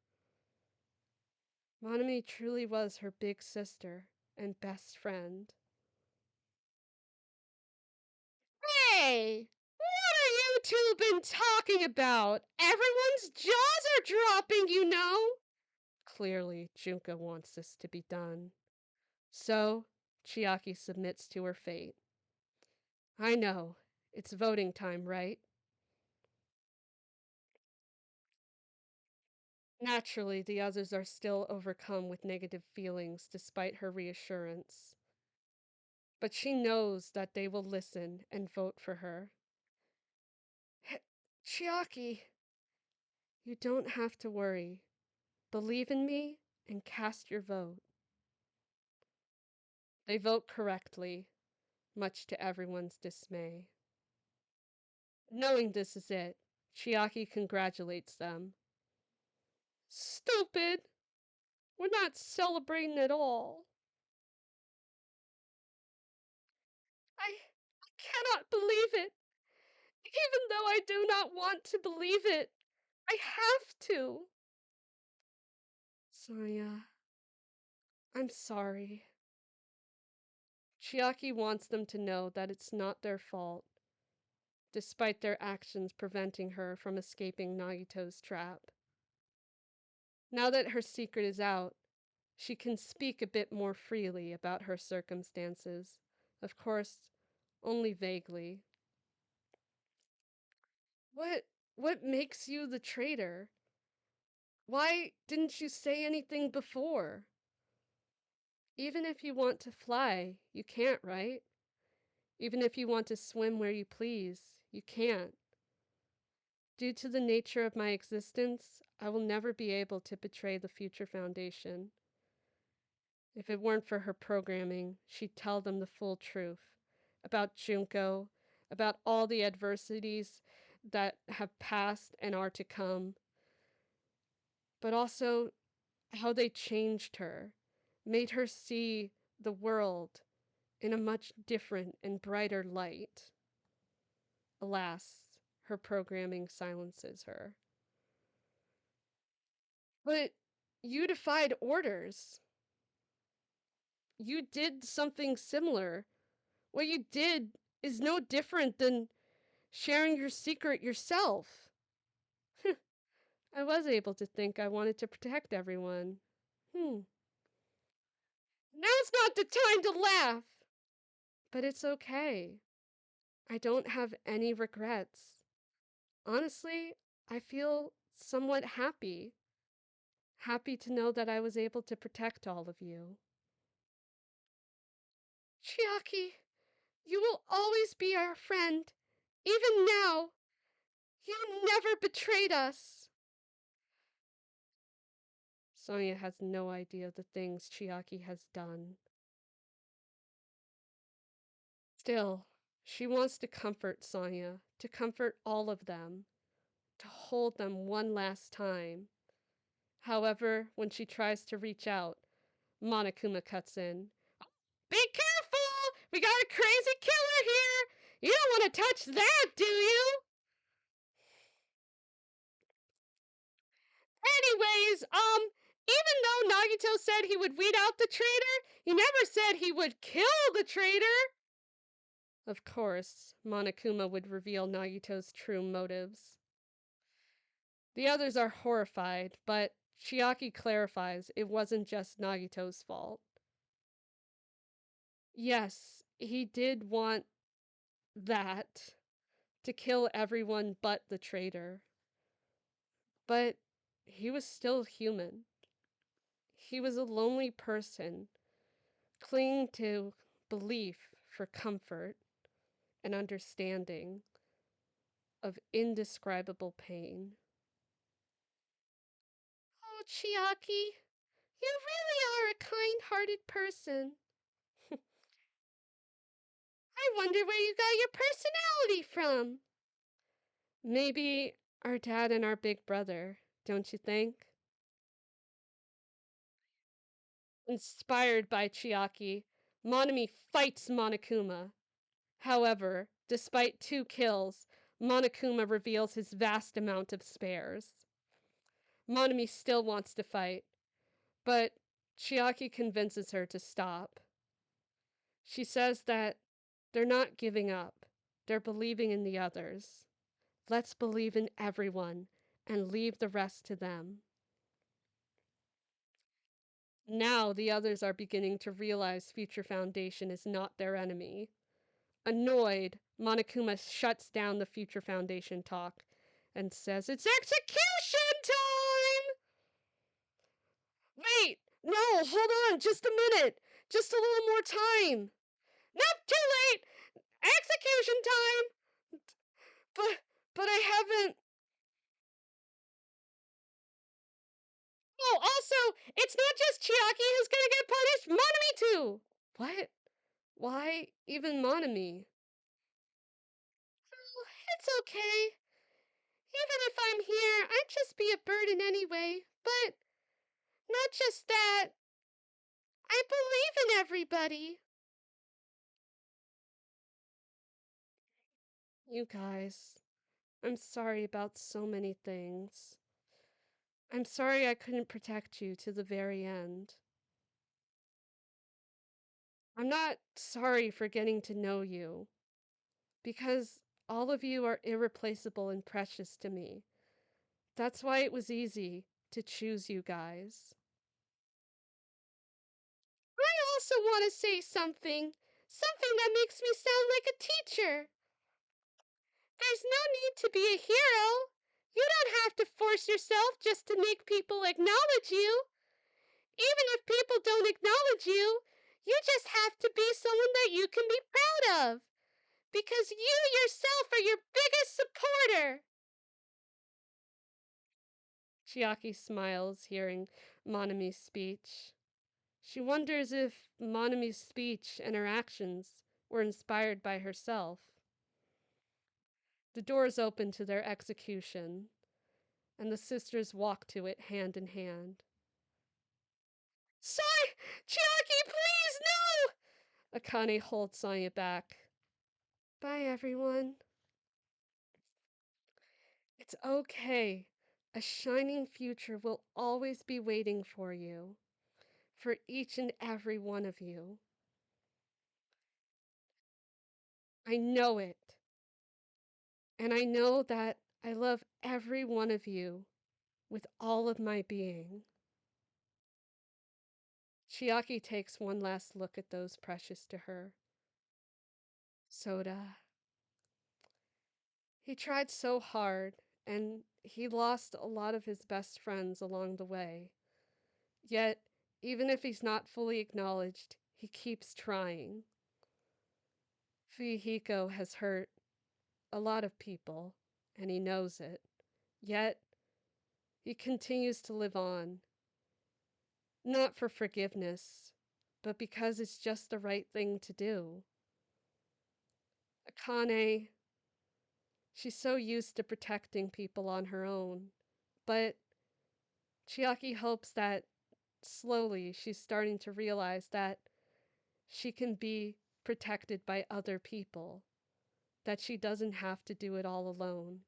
Monami truly was her big sister and best friend. Hey! What are you two been talking about? Everyone's jaws are dropping, you know! Clearly, Junka wants this to be done. So, Chiaki submits to her fate. I know. It's voting time, right? Naturally, the others are still overcome with negative feelings despite her reassurance. But she knows that they will listen and vote for her. Chiaki, you don't have to worry. Believe in me and cast your vote. They vote correctly, much to everyone's dismay. Knowing this is it, Chiaki congratulates them. Stupid! We're not celebrating at all. I cannot believe it. Even though I do not want to believe it, I have to. Sonya, I'm sorry. Chiaki wants them to know that it's not their fault, despite their actions preventing her from escaping Nagito's trap. Now that her secret is out, she can speak a bit more freely about her circumstances. Of course, only vaguely. What what makes you the traitor? Why didn't you say anything before? Even if you want to fly, you can't, right? Even if you want to swim where you please, you can't. Due to the nature of my existence, I will never be able to betray the Future Foundation. If it weren't for her programming, she'd tell them the full truth about Junko, about all the adversities that have passed and are to come, but also how they changed her, made her see the world in a much different and brighter light. Alas, her programming silences her. But you defied orders. You did something similar. What you did is no different than sharing your secret yourself. I was able to think I wanted to protect everyone. Now's not the time to laugh! But it's okay. I don't have any regrets. Honestly, I feel somewhat happy. Happy to know that I was able to protect all of you. Chiaki, you will always be our friend. Even now, you never betrayed us. Sonia has no idea of the things Chiaki has done. Still, she wants to comfort Sonia, to comfort all of them, to hold them one last time. However, when she tries to reach out, Monokuma cuts in. Be careful! We got a crazy killer here! You don't want to touch that, do you? Anyways, even though Nagito said he would weed out the traitor, he never said he would kill the traitor! Of course, Monokuma would reveal Nagito's true motives. The others are horrified, but Chiaki clarifies it wasn't just Nagito's fault. Yes, he did want that, to kill everyone but the traitor. But he was still human. He was a lonely person, clinging to belief for comfort and understanding of indescribable pain. Oh, Chiaki, you really are a kind-hearted person. I wonder where you got your personality from. Maybe our dad and our big brother, don't you think? Inspired by Chiaki, Monami fights Monokuma. However, despite 2 kills, Monokuma reveals his vast amount of spares. Monami still wants to fight, but Chiaki convinces her to stop. She says that they're not giving up, they're believing in the others. Let's believe in everyone and leave the rest to them. Now the others are beginning to realize Future Foundation is not their enemy. Annoyed, Monokuma shuts down the Future Foundation talk and says, "It's execution time!" Wait! No, hold on, just a minute! Just a little more time! Not too late! Execution time! But I haven't... Oh, also, it's not just Chiaki who's gonna get punished, Monami too! What? Why even Monami? Oh, it's okay. Even if I'm here, I'd just be a burden anyway. But not just that. I believe in everybody. You guys, I'm sorry about so many things. I'm sorry I couldn't protect you to the very end. I'm not sorry for getting to know you, because all of you are irreplaceable and precious to me. That's why it was easy to choose you guys. I also want to say something. Something that makes me sound like a teacher. There's no need to be a hero. You don't have to force yourself just to make people acknowledge you. Even if people don't acknowledge you, you just have to be someone that you can be proud of. Because you yourself are your biggest supporter! Chiaki smiles, hearing Monami's speech. She wonders if Monami's speech and her actions were inspired by herself. The doors open to their execution, and the sisters walk to it hand in hand. Sorry! Chiaki, please, no! Akane holds Sonya back. Bye, everyone. It's okay. A shining future will always be waiting for you. For each and every one of you. I know it. And I know that I love every one of you with all of my being. Chiaki takes one last look at those precious to her. Soda. He tried so hard, and he lost a lot of his best friends along the way. Yet, even if he's not fully acknowledged, he keeps trying. Fuyuhiko has hurt a lot of people, and he knows it. Yet, he continues to live on. Not for forgiveness, but because it's just the right thing to do. Akane, she's so used to protecting people on her own, but Chiaki hopes that slowly she's starting to realize that she can be protected by other people, that she doesn't have to do it all alone.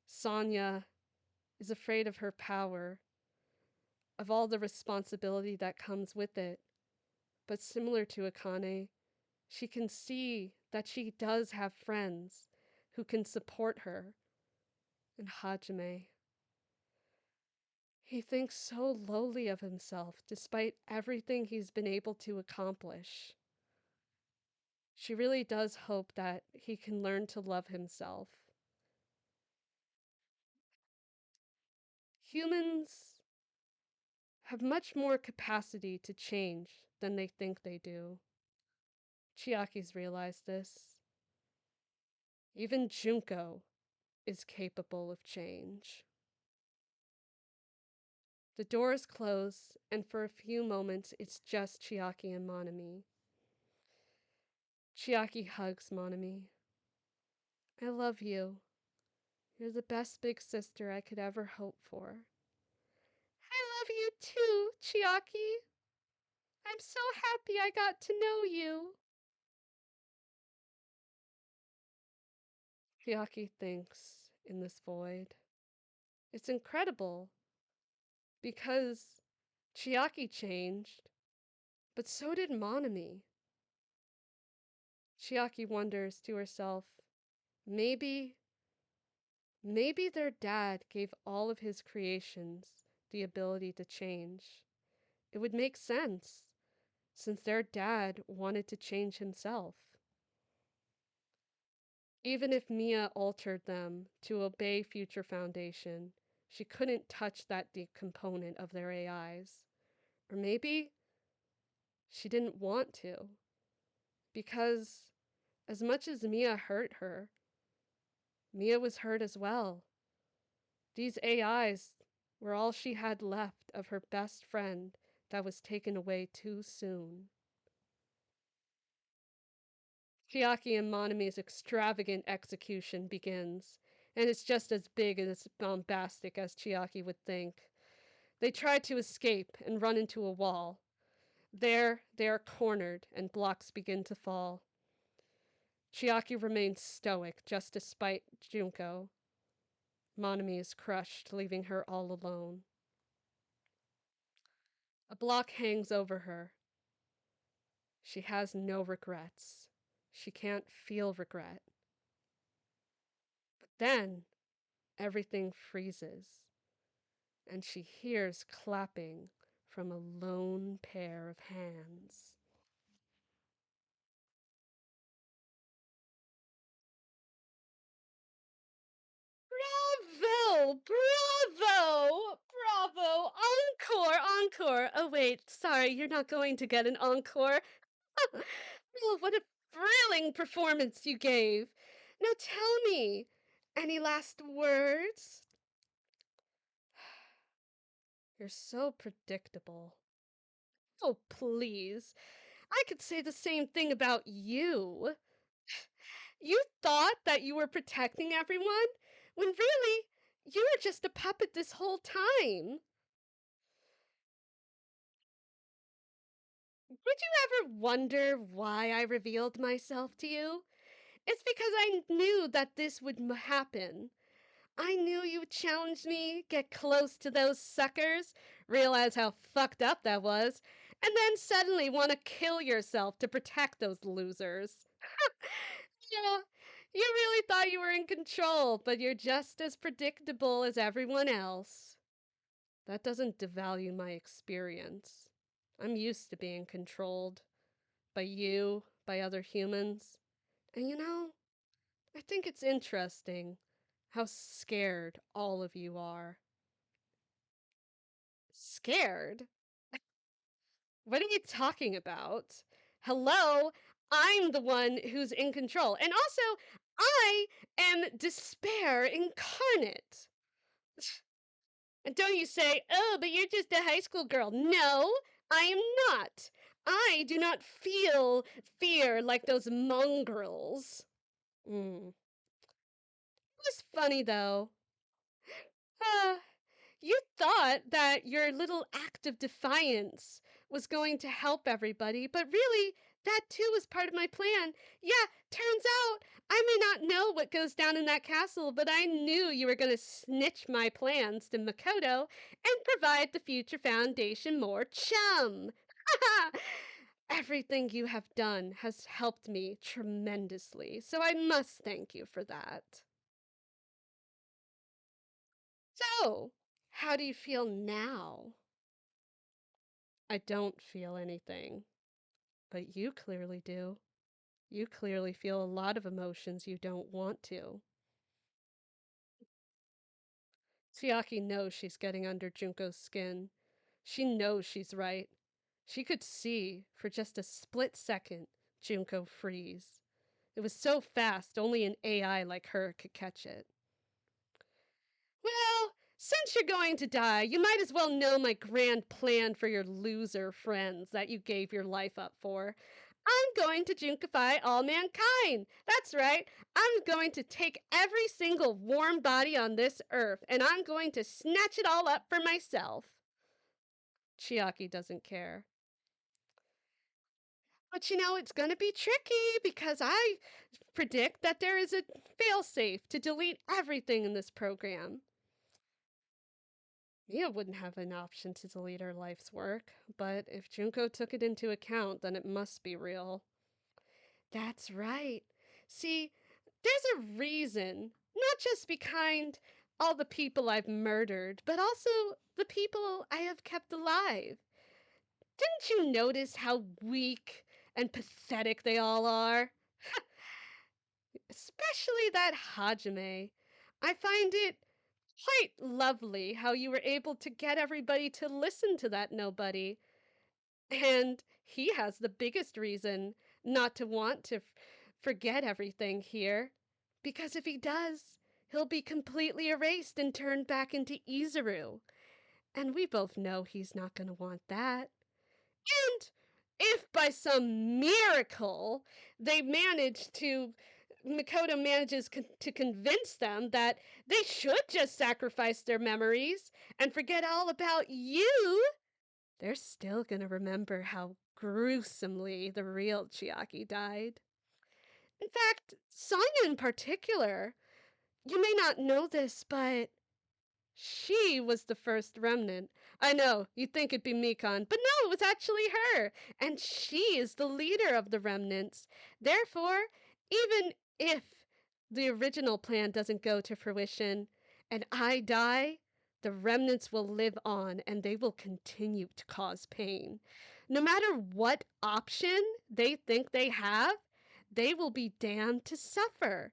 Sonya is afraid of her power, of all the responsibility that comes with it, but similar to Akane, she can see that she does have friends who can support her. And Hajime, he thinks so lowly of himself despite everything he's been able to accomplish. She really does hope that he can learn to love himself. Humans have much more capacity to change than they think they do. Chiaki's realized this. Even Junko is capable of change. The doors close, and for a few moments it's just Chiaki and Monami. Chiaki hugs Monami. I love you. You're the best big sister I could ever hope for. I love you too, Chiaki. I'm so happy I got to know you. Chiaki thinks in this void. It's incredible because Chiaki changed, but so did Monami. Chiaki wonders to herself, maybe their dad gave all of his creations the ability to change. It would make sense, since their dad wanted to change himself. Even if Mia altered them to obey Future Foundation, she couldn't touch that deep component of their AIs. Or maybe she didn't want to, because as much as Mia hurt her, Mia was hurt as well. These AIs were all she had left of her best friend that was taken away too soon. Chiaki and Monami's extravagant execution begins, and it's just as big and as bombastic as Chiaki would think. They try to escape and run into a wall. There, they are cornered, and blocks begin to fall. Chiaki remains stoic just despite Junko. Monami is crushed, leaving her all alone. A block hangs over her. She has no regrets. She can't feel regret. But then, everything freezes, and she hears clapping from a lone pair of hands. Bravo! Bravo! Bravo! Encore! Encore! Oh, wait, sorry, you're not going to get an encore. Oh, what a thrilling performance you gave. Now tell me, any last words? You're so predictable. Oh, please. I could say the same thing about you. You thought that you were protecting everyone when really you were just a puppet this whole time. Did you ever wonder why I revealed myself to you? It's because I knew that this would happen. I knew you would challenge me, get close to those suckers, realize how fucked up that was, and then suddenly want to kill yourself to protect those losers. Yeah, you really thought you were in control, but you're just as predictable as everyone else. That doesn't devalue my experience. I'm used to being controlled by you, by other humans. And I think it's interesting how scared all of you are. Scared? What are you talking about? Hello? I'm the one who's in control. And also, I am despair incarnate. And don't you say, oh, but you're just a high school girl. No, I am not. I do not feel fear like those mongrels. It was funny, though. Uh, you thought that your little act of defiance was going to help everybody, but really, that too was part of my plan. Yeah, turns out I may not know what goes down in that castle, but I knew you were going to snitch my plans to Makoto and provide the future foundation more chum. Everything you have done has helped me tremendously, so I must thank you for that. So, how do you feel now? I don't feel anything, but you clearly do. You clearly feel a lot of emotions you don't want to. Chiaki knows she's getting under Junko's skin. She knows she's right. She could see, for just a split second, Junko freeze. It was so fast, only an AI like her could catch it. Well, since you're going to die, you might as well know my grand plan for your loser friends that you gave your life up for. I'm going to Junkify all mankind. That's right. I'm going to take every single warm body on this earth and I'm going to snatch it all up for myself. Chiaki doesn't care. But it's going to be tricky because I predict that there is a failsafe to delete everything in this program. Mia wouldn't have an option to delete her life's work, but if Junko took it into account, then it must be real. That's right. See, there's a reason, not just behind all the people I've murdered, but also the people I have kept alive. Didn't you notice how weak and pathetic they all are? Especially that Hajime. I find it quite lovely how you were able to get everybody to listen to that nobody. And he has the biggest reason not to want to forget everything here. Because if he does, he'll be completely erased and turned back into Izuru. And we both know he's not going to want that. And if by some miracle they manage to Makoto manages to convince them that they should just sacrifice their memories and forget all about you, they're still gonna remember how gruesomely the real Chiaki died. In fact, Sonya in particular, you may not know this, but she was the first remnant. I know, you'd think it'd be Mikon, but no, it was actually her. And she is the leader of the remnants. Therefore, even if the original plan doesn't go to fruition and I die, the remnants will live on and they will continue to cause pain. No matter what option they think they have, they will be damned to suffer.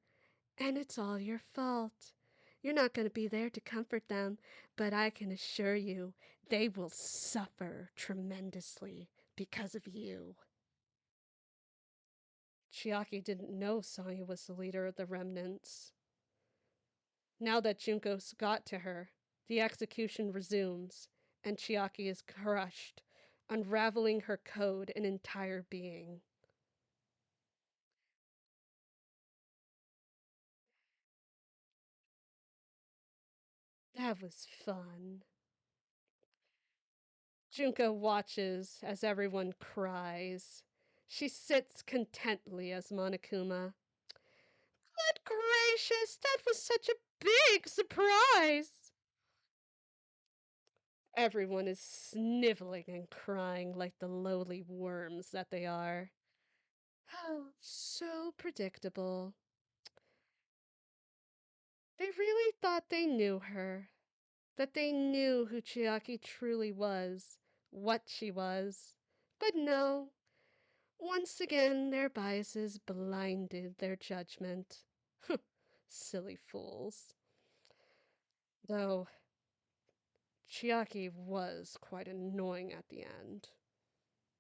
And it's all your fault. You're not going to be there to comfort them, but I can assure you they will suffer tremendously because of you. Chiaki didn't know Sonya was the leader of the remnants. Now that Junko's got to her, the execution resumes, and Chiaki is crushed, unraveling her code and entire being. That was fun. Junko watches as everyone cries. She sits contently as Monokuma. Good gracious, that was such a big surprise! Everyone is sniveling and crying like the lowly worms that they are. Oh, so predictable. They really thought they knew her, that they knew who Chiaki truly was, what she was. But no, once again their biases blinded their judgment. Silly fools. Though Chiaki was quite annoying at the end.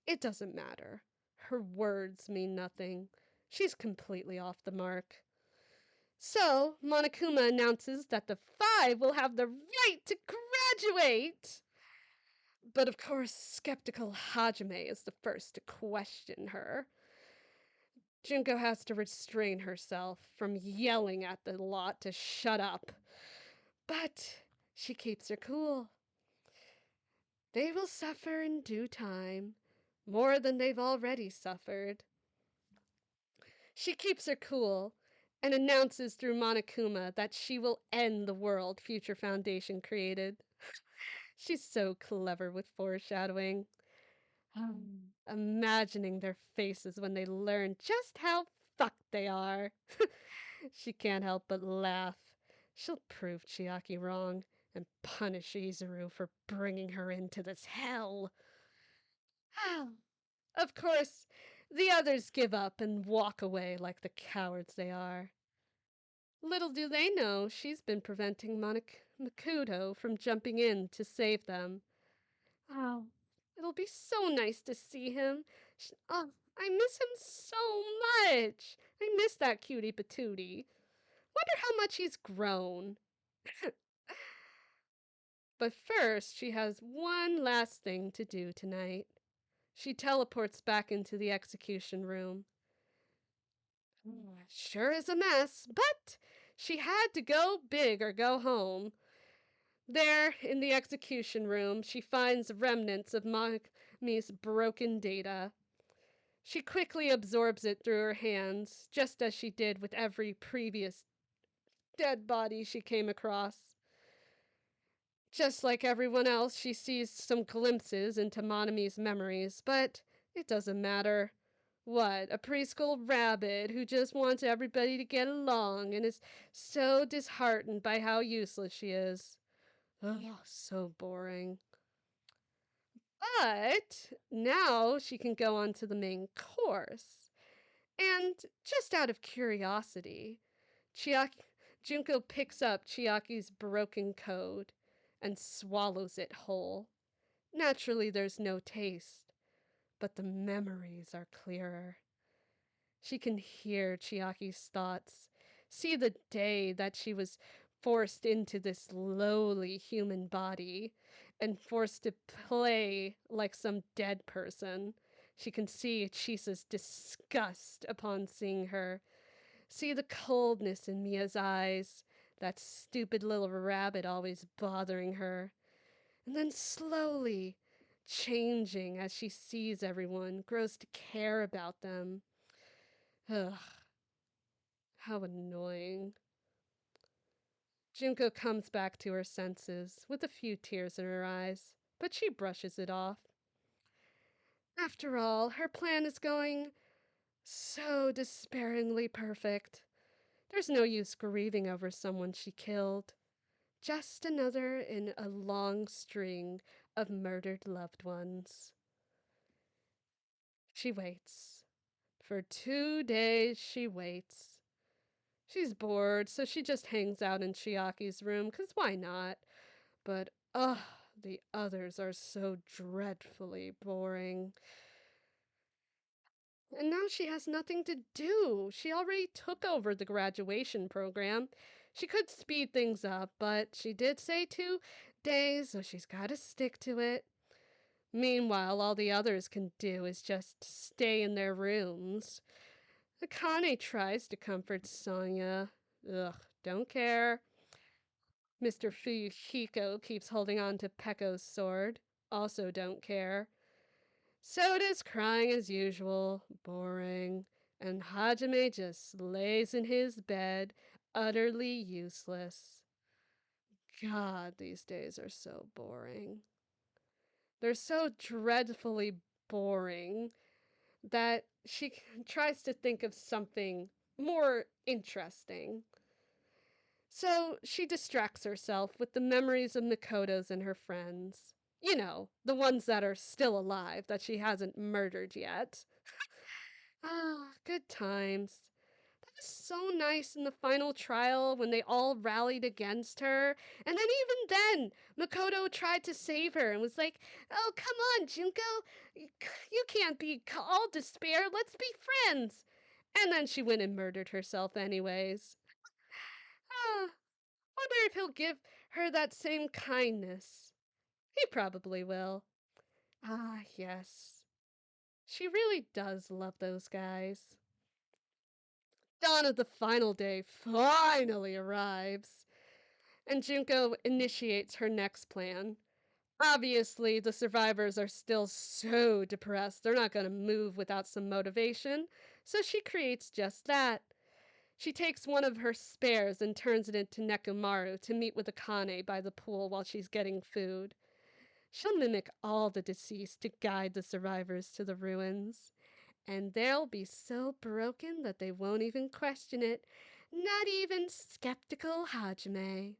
It doesn't matter. Her words mean nothing. She's completely off the mark. So, Monokuma announces that the five will have the right to graduate. But of course, skeptical Hajime is the first to question her. Junko has to restrain herself from yelling at the lot to shut up. But she keeps her cool. They will suffer in due time, more than they've already suffered. She keeps her cool and announces through Monokuma that she will end the world Future Foundation created. She's so clever with foreshadowing. Imagining their faces when they learn just how fucked they are. She can't help but laugh. She'll prove Chiaki wrong and punish Izuru for bringing her into this hell. Of course, the others give up and walk away like the cowards they are. Little do they know she's been preventing Makoto from jumping in to save them. Oh, it'll be so nice to see him. Oh, I miss him so much. I miss that cutie patootie. Wonder how much he's grown. But first, she has one last thing to do tonight. She teleports back into the execution room. Sure is a mess, but she had to go big or go home. There, in the execution room, she finds remnants of Mommy's broken data. She quickly absorbs it through her hands, just as she did with every previous dead body she came across. Just like everyone else, she sees some glimpses into Monomi's memories, but it doesn't matter. What, a preschool rabbit who just wants everybody to get along and is so disheartened by how useless she is. Oh, so boring. But now she can go on to the main course. And just out of curiosity, Chiaki, Junko picks up Chiaki's broken code and swallows it whole. Naturally, there's no taste, but the memories are clearer. She can hear Chiaki's thoughts, see the day that she was forced into this lowly human body and forced to play like some dead person. She can see Chisa's disgust upon seeing her, see the coldness in Mia's eyes, that stupid little rabbit always bothering her, and then slowly changing as she sees everyone, grows to care about them. Ugh, how annoying. Junko comes back to her senses with a few tears in her eyes, but she brushes it off. After all, her plan is going so despairingly perfect. There's no use grieving over someone she killed. Just another in a long string of murdered loved ones. She waits. For 2 days she waits. She's bored, so she just hangs out in Chiaki's room, 'cause why not? But, ugh, the others are so dreadfully boring. And now she has nothing to do. She already took over the graduation program. She could speed things up, but she did say 2 days, so she's got to stick to it. Meanwhile, all the others can do is just stay in their rooms. Akane tries to comfort Sonya. Ugh, don't care. Mr. Fuyuhiko keeps holding on to Pekko's sword. Also don't care. Soda's crying as usual. Boring. And Hajime just lays in his bed, utterly useless. God, these days are so boring. They're so dreadfully boring that she tries to think of something more interesting. So she distracts herself with the memories of Mikoto's and her friends. You know, the ones that are still alive that she hasn't murdered yet. Ah, good times. That was so nice in the final trial when they all rallied against her. And then, even then, Makoto tried to save her and was like, "Oh, come on, Junko. You can't be all despair. Let's be friends." And then she went and murdered herself, anyways. Ah, wonder if he'll give her that same kindness. He probably will. Ah, yes. She really does love those guys. Dawn of the final day finally arrives, and Junko initiates her next plan. Obviously, the survivors are still so depressed, they're not going to move without some motivation, so she creates just that. She takes one of her spares and turns it into Nekomaru to meet with Akane by the pool while she's getting food. She'll mimic all the deceased to guide the survivors to the ruins. And they'll be so broken that they won't even question it. Not even skeptical Hajime.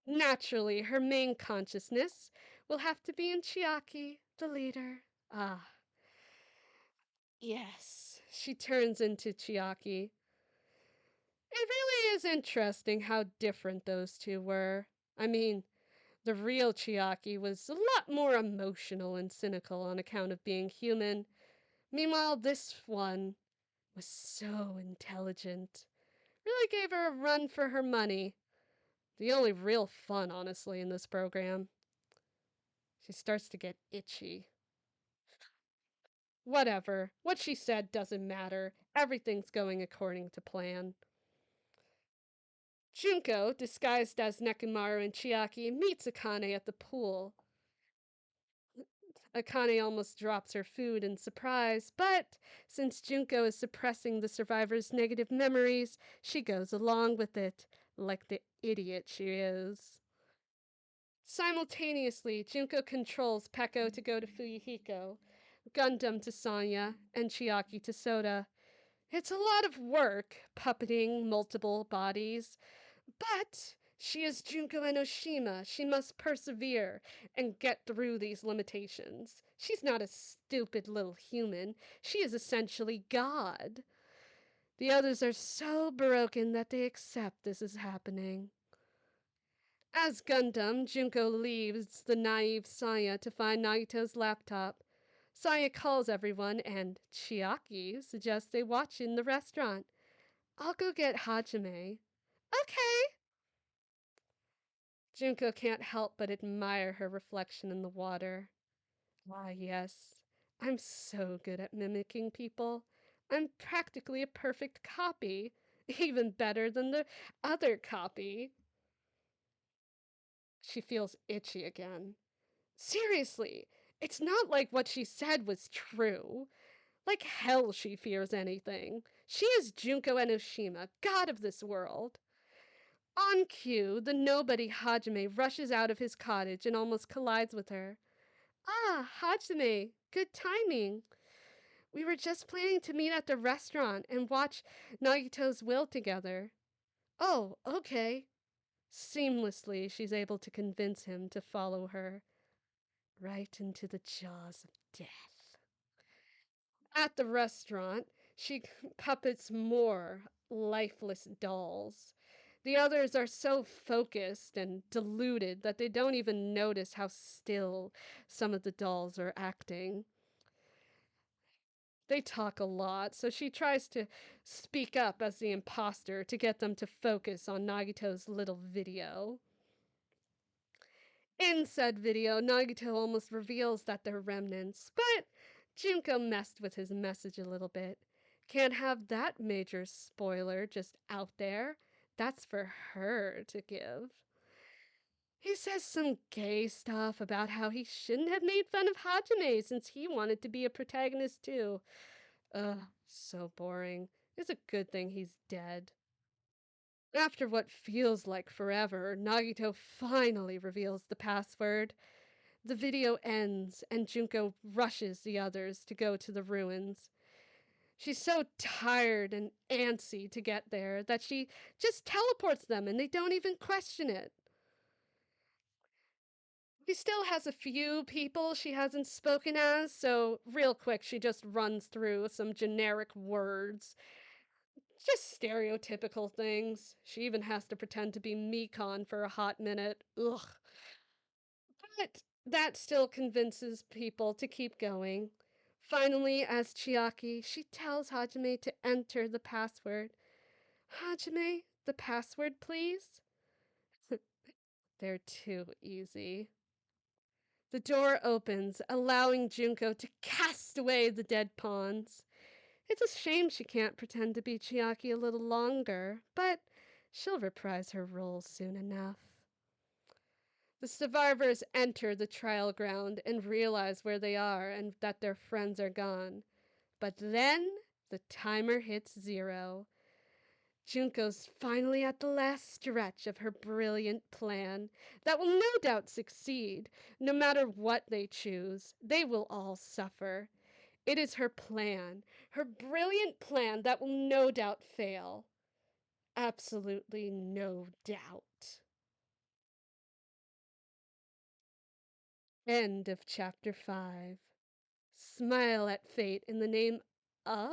Naturally, her main consciousness will have to be in Chiaki, the leader. Ah, yes. She turns into Chiaki. It really is interesting how different those two were. I mean, the real Chiaki was a lot more emotional and cynical on account of being human. Meanwhile, this one was so intelligent. Really gave her a run for her money. The only real fun, honestly, in this program. She starts to get itchy. Whatever. What she said doesn't matter. Everything's going according to plan. Junko, disguised as Nekomaru and Chiaki, meets Akane at the pool. Akane almost drops her food in surprise, but since Junko is suppressing the survivor's negative memories, she goes along with it, like the idiot she is. Simultaneously, Junko controls Pekko to go to Fuyuhiko, Gundam to Sonya, and Chiaki to Soda. It's a lot of work, puppeting multiple bodies, but she is Junko Enoshima. She must persevere and get through these limitations. She's not a stupid little human. She is essentially God. The others are so broken that they accept this is happening. As Gundam, Junko leaves the naive Saya to find Naito's laptop. Saya calls everyone, and Chiaki suggests they watch in the restaurant. I'll go get Hajime. Okay. Junko can't help but admire her reflection in the water. Ah, yes. I'm so good at mimicking people. I'm practically a perfect copy. Even better than the other copy. She feels itchy again. Seriously, it's not like what she said was true. Like hell she fears anything. She is Junko Enoshima, god of this world. On cue, the nobody Hajime rushes out of his cottage and almost collides with her. Ah, Hajime, good timing. We were just planning to meet at the restaurant and watch Nagito's will together. Oh, okay. Seamlessly, she's able to convince him to follow her right into the jaws of death. At the restaurant, she puppets more lifeless dolls. The others are so focused and deluded that they don't even notice how still some of the dolls are acting. They talk a lot, so she tries to speak up as the imposter to get them to focus on Nagito's little video. In said video, Nagito almost reveals that they're remnants, but Junko messed with his message a little bit. Can't have that major spoiler just out there. That's for her to give. He says some gay stuff about how he shouldn't have made fun of Hajime since he wanted to be a protagonist too. Ugh, so boring. It's a good thing he's dead. After what feels like forever, Nagito finally reveals the password. The video ends, and Junko rushes the others to go to the ruins. She's so tired and antsy to get there that she just teleports them and they don't even question it. She still has a few people she hasn't spoken as, so real quick she just runs through some generic words. Just stereotypical things. She even has to pretend to be Mikon for a hot minute. Ugh. But that still convinces people to keep going. Finally, as Chiaki, she tells Hajime to enter the password. Hajime, the password, please? They're too easy. The door opens, allowing Junko to cast away the dead pawns. It's a shame she can't pretend to be Chiaki a little longer, but she'll reprise her role soon enough. The survivors enter the trial ground and realize where they are and that their friends are gone. But then the timer hits 0. Junko's finally at the last stretch of her brilliant plan that will no doubt succeed. No matter what they choose, they will all suffer. It is her brilliant plan that will no doubt fail. Absolutely no doubt. End of chapter 5. Smile at fate in the name of